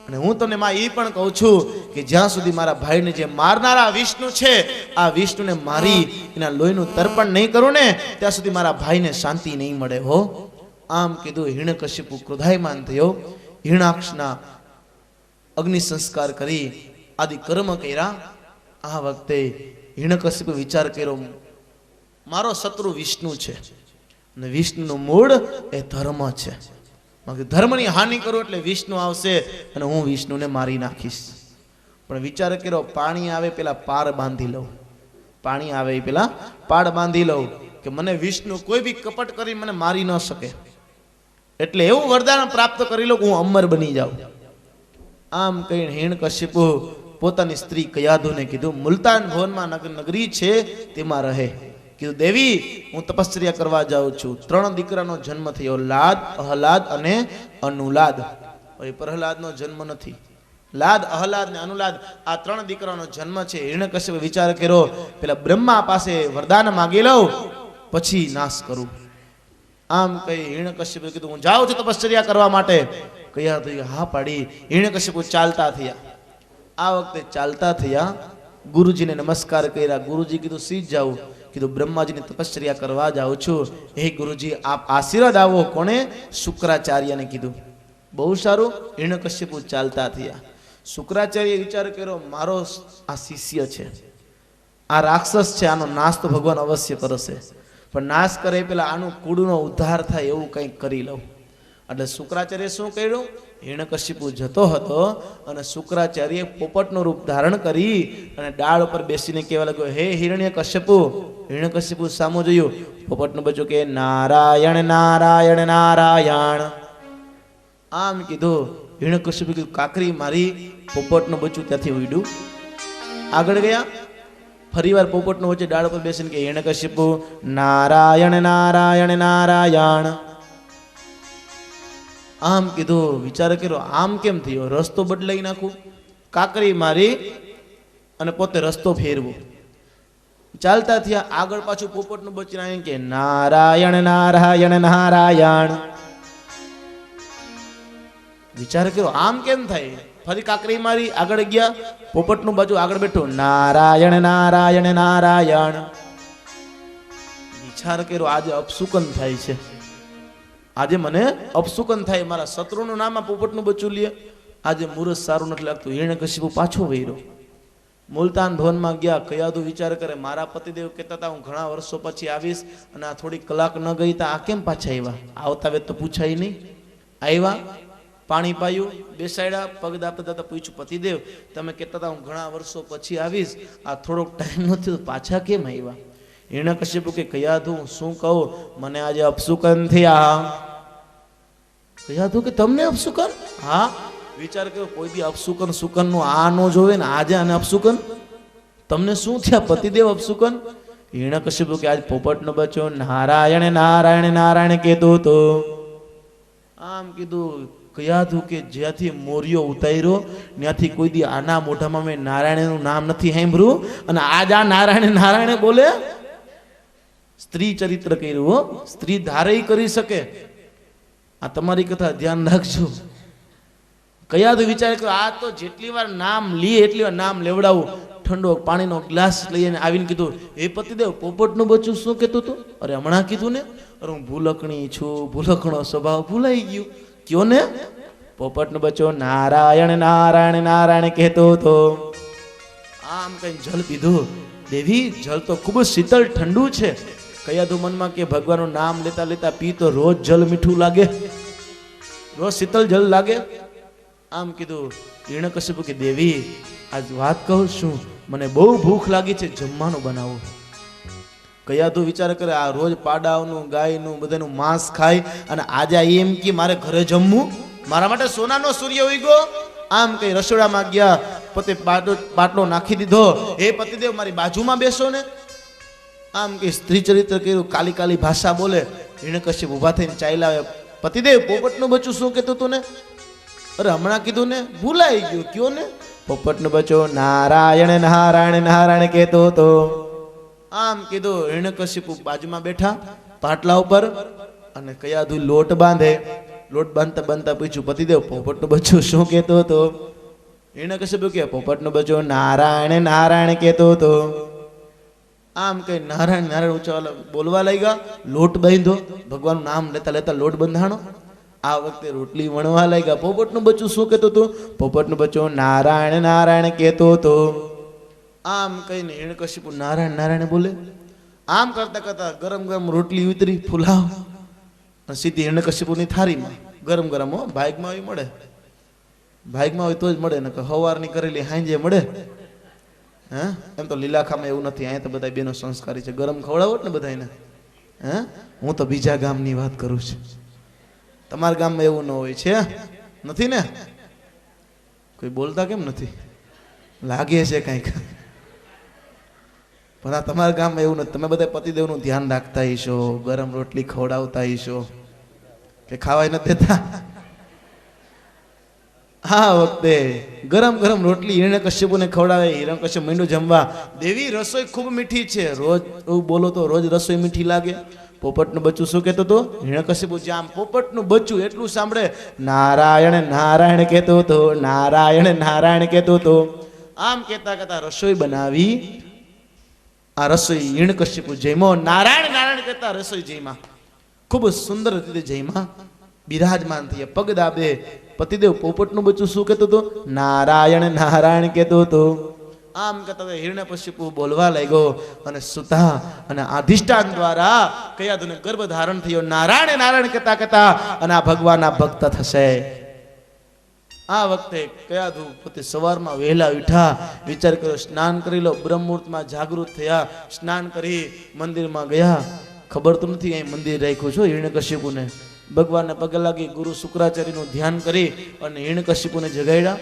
A: અને હું તમને માં એ પણ કહું છું કે જ્યાં સુધી મારા ભાઈને જે મારનારા વિષ્ણુ છે આ વિષ્ણુને મારી એના લોહીનું તર્પણ નહીં કરું ને ત્યાં સુધી મારા ભાઈને શાંતિ નહીં મળે હો. આમ કીધું. હિરણ્યકશ્યપ ક્રોધાયમાન થયો. હિરણાક્ષના અગ્નિ સંસ્કાર કરી આદિ કર્મ કર્યા. આ વખતે હિરણ્યકશ્યપ વિચાર કર્યો મારો શત્રુ વિષ્ણુ છે અને વિષ્ણુનું મૂળ એ ધર્મ છે. ધર્મની હાનિ કરું એટલે વિષ્ણુ આવશે અને હું વિષ્ણુને મારી નાખીશ. પણ વિચાર કર્યો પાણી આવે પેલા પાર બાંધી લઉં. પાણી આવે પેલા પાડ બાંધી લઉં કે મને વિષ્ણુ કોઈ બી કપટ કરી મને મારી ન શકે. એટલે એવું વરદાન પ્રાપ્ત કરી લો કે હું અમર બની જાઉં. આમ કહીને હિરણ્યકશ્યપ પોતાની સ્ત્રી કયાધુને કીધું મુલતાન ભવનમાં નગરી છે તેમાં રહે. કીધું દેવી હું તપશ્ચર્યા કરવા જાઉં છું. 3 દીકરાનો જન્મ થયો, લાદ, અહલાદ અને અનુલાદ. પ્રહલાદનો જન્મ નથી. લાદ, અહલાદ ને અનુલાદ આ 3 દીકરાનો જન્મ છે. હિરણ્યકશ્યપે વિચાર કર્યો પેલા બ્રહ્મા પાસે વરદાન માંગી લઉં પછી નાશ કરું. આમ કહી હિરણ્યકશ્યપે કીધું હું જાઉં છું તપશ્ચર્યા કરવા માટે. કયા તો હા પાડી. હિરણ્યકશ્યપ ચાલતા થયા. આ વખતે ચાલતા થયા ગુરુજીને નમસ્કાર કર્યા. ગુરુજી કીધું સીધ જાઉં. કીધું બ્રહ્માજીની તપશ્ચર્યા કરવા જાઉં છું. હે ગુરુજી આપ આશીર્વાદ આવો. કોને? શુક્રાચાર્યને કીધું. બહુ સારું. હિરણ્યકશ્યપ ચાલતા થયા. શુક્રાચાર્ય વિચાર કર્યો મારો આ શિષ્ય છે, આ રાક્ષસ છે, આનો નાશ તો ભગવાન અવશ્ય કરશે. પણ નાશ કરે પેલા આનું કુળનો ઉદ્ધાર થાય એવું કંઈક કરી લઉં. એટલે શુક્રાચાર્ય શું કર્યું? હિરણ્યકશ્યપ જતો હતો અને શુક્રાચાર્ય પોપટનું રૂપ ધારણ કરી અને ડાળ ઉપર બેસીને કહેવા લાગ્યો હે હિરણ્યકશ્યપ. હિરણ્યકશ્યપ સામો જોયું. પોપટનું બચ્ચું કે નારાયણ નારાયણ નારાયણ. આમ કીધું. હિરણ્યકશ્યપ કીધું કાકરી મારી. પોપટનું બચ્ચું ત્યાંથી ઉડ્યું. આગળ ગયા. ફરીવાર પોપટનું વચ્ચે ડાળ ઉપર બેસીને કે હિરણ્યકશ્યપ નારાયણ નારાયણ નારાયણ. આમ કીધું. વિચાર કર્યો આમ કેમ થયો? રસ્તો બદલાઈ નાખું. કાકરી મારી અને પોતે રસ્તો ફેરવો. ચાલતા થયા. આગળ પાછું પોપટનું બચ્ચું કે નારાયણ નારાયણ નારાયણ. વિચાર કર્યો આમ કેમ થાય? ફરી કાકરી મારી, આગળ ગયા, પોપટનું બાજુ આગળ બેઠો, નારાયણ નારાયણ નારાયણ. વિચાર કર્યો આજે અપશુકન થાય છે, આજે મને અપશુકન થાય, મારા શત્રુનું નામ આ પોપટનું બચ્ચું લે. આજે મુહૂર્ત સારું નથી લાગતું. હિરણ્યકશિપુ પાછો વળ્યો. મુલતાન ભવનમાં ગયા. કયાદુ વિચાર કરે, મારા પતિદેવ કહેતા હતા હું ઘણા વર્ષો પછી આવીશ, અને આ થોડી કલાક ન ગઈ તો આ કેમ પાછા આવ્યા? આવતા વેત તો પૂછાય નહીં. આવ્યા, પાણી પાયું, બેસાડ્યા, પગ દાપતા હતા. પૂછ્યું, પતિદેવ તમે કહેતા હતા હું ઘણા વર્ષો પછી આવીશ, આ થોડોક ટાઈમ નથી, પાછા કેમ આવ્યા? હિરણ્યકશિપુ કે કયાદુ શું કહું, મને આજે અપશુકન થયા. કયાદુ કે તમને અપશુકન? હા. વિચાર કર્યો, કોઈ બી અપશુકન સુકન નું આ નો જોવે ને, આજે આને અપશુકન. તમને શું થયા પતિદેવ અપશુકન? હિરણ્યકશિપુ કે આજ પોપટનો બચ્ચો નારાયણ નારાયણ નારાયણ કહેતો તો. આમ કીધું. કયાધું કે જ્યાંથી મોરિયો ઉતાર્યો ત્યાંથી કોઈ દી આના મોઢામાં મેં નારાયણનું નામ નથી સાંભળ્યું, અને આજ આ નારાયણ નારાયણ બોલે. સ્ત્રી ચરિત્ર કર્યું હો, સ્ત્રી ધારે કરી શકે. આ તમારી કથા ધ્યાન રાખજો. કયાધું વિચાર કર્યો, આ તો જેટલી વાર નામ લે એટલી વાર નામ લેવડાવું. ઠંડો પાણીનો ગ્લાસ લઈને આવીને કીધું, હે પતિદેવ પોપટનું બચ્ચું શું કહેતું હતું? અરે હમણાં કીધું ને, અરે હું ભૂલકણી છું, ભૂલકણો સ્વભાવ ભૂલાઈ ગયું. કયો ને, પોપટનો બચ્ચો નારાયણ નારાયણ નારાયણ કહેતો હતો. આમ કઈ જલ પીધું. દેવી જલ તો ખૂબ જ શીતળ ઠંડુ છે. કયાધું મનમાં કે ભગવાનનું નામ લેતા લેતા પી તો રોજ જલ મીઠું લાગે, રોજ શીતળ જલ લાગે. આમ કીધું. હિરણ્યકશિપુ કે દેવી આજ વાત કહું છું, મને બહુ ભૂખ લાગી છે, જમવાનું બનાવો. કયાધું વિચાર કરે, આ રોજ પાડાઓનું ગાયનું બધાનું માંસ ખાય, અને આજે એમ કે મારે ઘરે જમવું, મારા માટે સોનાનો સૂર્ય ઉગ્યો. આમ કઈ રસોડામાં ગયા, પોતે પાટલો નાખી દીધો. હે પતિદેવ મારી બાજુમાં બેસો ને. આમ કે સ્ત્રી ચરિત્ર કર્યું, કાલી કાલી ભાષા બોલે. હિરણ્યકશિપુ ઊભા થઈને ચાલ્યા. પતિદેવ પોપટનું બચ્ચું શું કહેતું હતું ને? અરે હમણાં કીધું ને, ભૂલાઈ ગયું. કયો ને, પોપટનું બચ્ચું નારાયણ નારાયણ નારાયણ કહેતો હતો. આમ કીધું. હિરણ્યકશિપુ બાજુમાં બેઠા પાટલા ઉપર, અને કયાધું લોટ બાંધે. લોટ બાંધતા બાંધતા પૂછ્યું, પતિદેવ પોપટનું બચ્ચું શું કહેતો હતો? હિરણ્યકશિપુ કે પોપટનું બચ્ચું નારાયણ નારાયણ કહેતો હતો. આમ કઈ નારાયણ નારાયણ ઊંચા બોલવા લાગ્યા. લોટ બાંધ્યો, ભગવાનનું નામ લેતા લેતા લોટ બંધાણો. આ વખતે રોટલી વણવા લાગ્યા. પોપટનું બચ્ચું શું કહેતું હતું? પોપટનું બચ્ચું નારાયણ નારાયણ કહેતો હતો. આમ કહીને હિરણ્યકશિપુ નારાયણ નારાયણ બોલે. આમ કરતા કરતા ગરમ ગરમ રોટલી ઉતરી, ફુલાવ, અને સીધી હિરણ્યકશિપુની થાળીમાં. ગરમ ગરમ હો, ભાગમાં આવી મળે, ભાગમાં હોય તો જ મળે, ને હવારની કરેલી હાંજે મળે. હે એમ તો લીલાખામાં એવું નથી, અહીંયા તો બધા બેનો સંસ્કારી છે, ગરમ ખવડાવો ને બધાને. હે હું તો બીજા ગામની વાત કરું છું, તમારા ગામમાં એવું ન હોય છે? નથી ને? કોઈ બોલતા કેમ નથી? લાગે છે કંઈક. પણ આ તમારા ગામમાં એવું નથી. તમે બધા પતિદેવનું ધ્યાન રાખતા હશો, ગરમ રોટલી ખવડાવતા હશો, કે ખાવાય નથી દેતા? આ વખતે ગરમ ગરમ રોટલી હિરણ્યકશ્યપુને ખવડાવે. હિરણ્યકશ્યપ મીંડું જમવા. દેવી રસોઈ ખૂબ મીઠી છે. રોજ એવું બોલો તો રોજ રસોઈ મીઠી લાગે. પોપટનું બચ્ચું શું કહેતો હતો? હિરણ્યકશ્યપુ જામ પોપટનું બચ્ચું એટલું સાંભળે, નારાયણ નારાયણ કહેતો હતો, નારાયણ નારાયણ કહેતો હતો. આમ કહેતા કહેતા રસોઈ બનાવી. આ રસોઈ હિરણ્યકશ્યપુ જમ્યો. નારાયણ નારાયણ કહેતા રસોઈ જમ્યા. ખૂબ સુંદર રીતે જમ્યા. બિરાજમાન થયા, પગ દાબે. પતિદેવ પોપટનું બચ્ચું શું કહેતો હતો? નારાયણ નારાયણ કહેતો હતો. આમ કહેતા હિરણ્યકશ્યપુ બોલવા લાગ્યો, અને સુતા અને અધિષ્ઠાન દ્વારા કયાધુને ગર્ભ ધારણ થયો. નારાયણ નારાયણ કહેતા કહેતા અને આ ભગવાનના ભક્ત થશે. આ વખતે કયાધુ પોતે સવારમાં વહેલા ઉઠ્યા. વિચાર કર્યો, સ્નાન કરી લો. બ્રહ્મ મુહૂર્તમાં જાગૃત થયા. સ્નાન કરી મંદિરમાં ગયા. ખબર તો નથી અહીં મંદિર રાખ્યું છો હિરણ્યકશ્યપુને. ભગવાનને પગે લાગી, ગુરુ શુક્રાચાર્યનું ધ્યાન કરી અને હિરણ્યકશ્યપુને જગાડ્યા.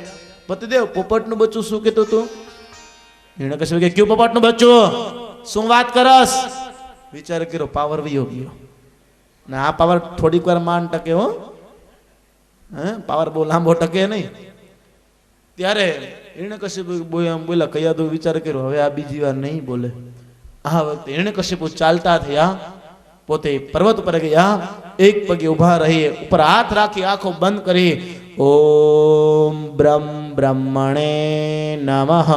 A: પતિદેવ પોપટનું બચ્ચું શું કહેતું હતું? હિરણ્યકશ્યપુ કે ક્યું પોપટનું બચ્ચું? શું વાત કરસ? વિચાર કર્યો, પાવર વયો ગયો. ને આ પાવર થોડીક વાર માન ટકે હો, હે પાવર બહુ લાંબો ટકે નહીં. ત્યારે હિરણ્યકશ્યપુ બોલ્યા. કયાધુ વિચાર કર્યો, હવે આ બીજી વાર નહીં બોલે. આ વખતે હિરણ્યકશ્યપુ ચાલતા થયા. પોતે પર્વત પર ગયા. એક પગે ઉભા રહી, ઉપર હાથ રાખી, આંખો બંધ કરી ઓમ બ્રહ્મણે નમઃ.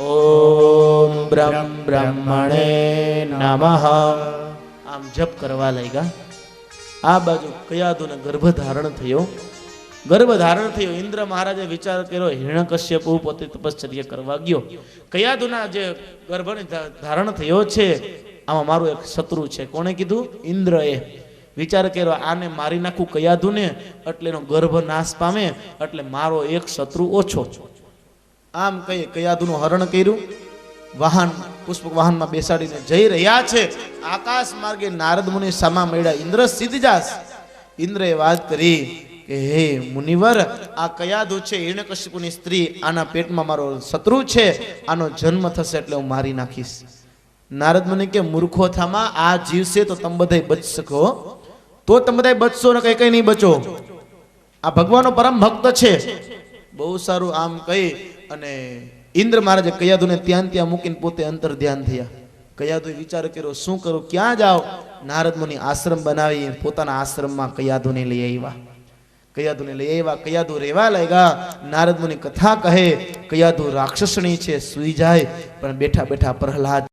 A: ઓમ બ્રહ્મણે નમઃ. આમ જપ કરવા લાગ્યા. આ બાજુ કયાદુને ગર્ભ ધારણ થયો. ગર્ભ ધારણ થયો. ઇન્દ્ર મહારાજે વિચાર કર્યો, હિરણ્યકશ્યપુ પોતે તપશ્ચર્યા કરવા ગયો. કયાદુના જે ગર્ભને ધારણ થયો છે, આમાં મારો એક શત્રુ છે. કોણે કીધું? ઇન્દ્રએ. વિચાર કર્યો, આને મારી નાખું કયાદુને એટલે એનો ગર્ભ નાશ પામે, એટલે મારો એક શત્રુ ઓછો. આમ કહી કયાદુનું હરણ કર્યું. વાહન પુષ્પક વાહનમાં બેસાડીને જઈ રહ્યા છે. આકાશ માર્ગે નારદ મુનિ સામા મળ્યા. ઇન્દ્ર સિદ્ધજાસ. ઇન્દ્રએ વાત કરી કે હે મુનિવર, આ કયાદુ છે હિરણ્યકશ્યપુની સ્ત્રી, આના પેટમાં મારો શત્રુ છે, આનો જન્મ થશે એટલે હું મારી નાખીશ. નારદ મુનિ કે મૂર્ખો થામા, આ જીવશે તો તમે બધાય બચી શકો, તો તમે બધાય બચશો ને કઈ કઈ નહીં બચો. આ ભગવાનનો પરમ ભક્ત છે. બહુ સારું. આમ કહી અને ઇન્દ્ર મહારાજે કયાદુને ત્યાં મૂકીને પોતે અંતર ધ્યાન થયા. કયાદુએ વિચાર કર્યો, શું કરું, ક્યાં જાવ? નારદ મુનિ આશ્રમ બનાવી પોતાના આશ્રમમાં કયાદુને લઈ આવ્યા. કયાદુને લઈ આવ્યા. કયાદુ રહેવા લાગ્યા. નારદ મુનિ કથા કહે, કયાદુ રાક્ષસણી છે, સુઈ જાય, પણ બેઠા બેઠા પ્રહલાદ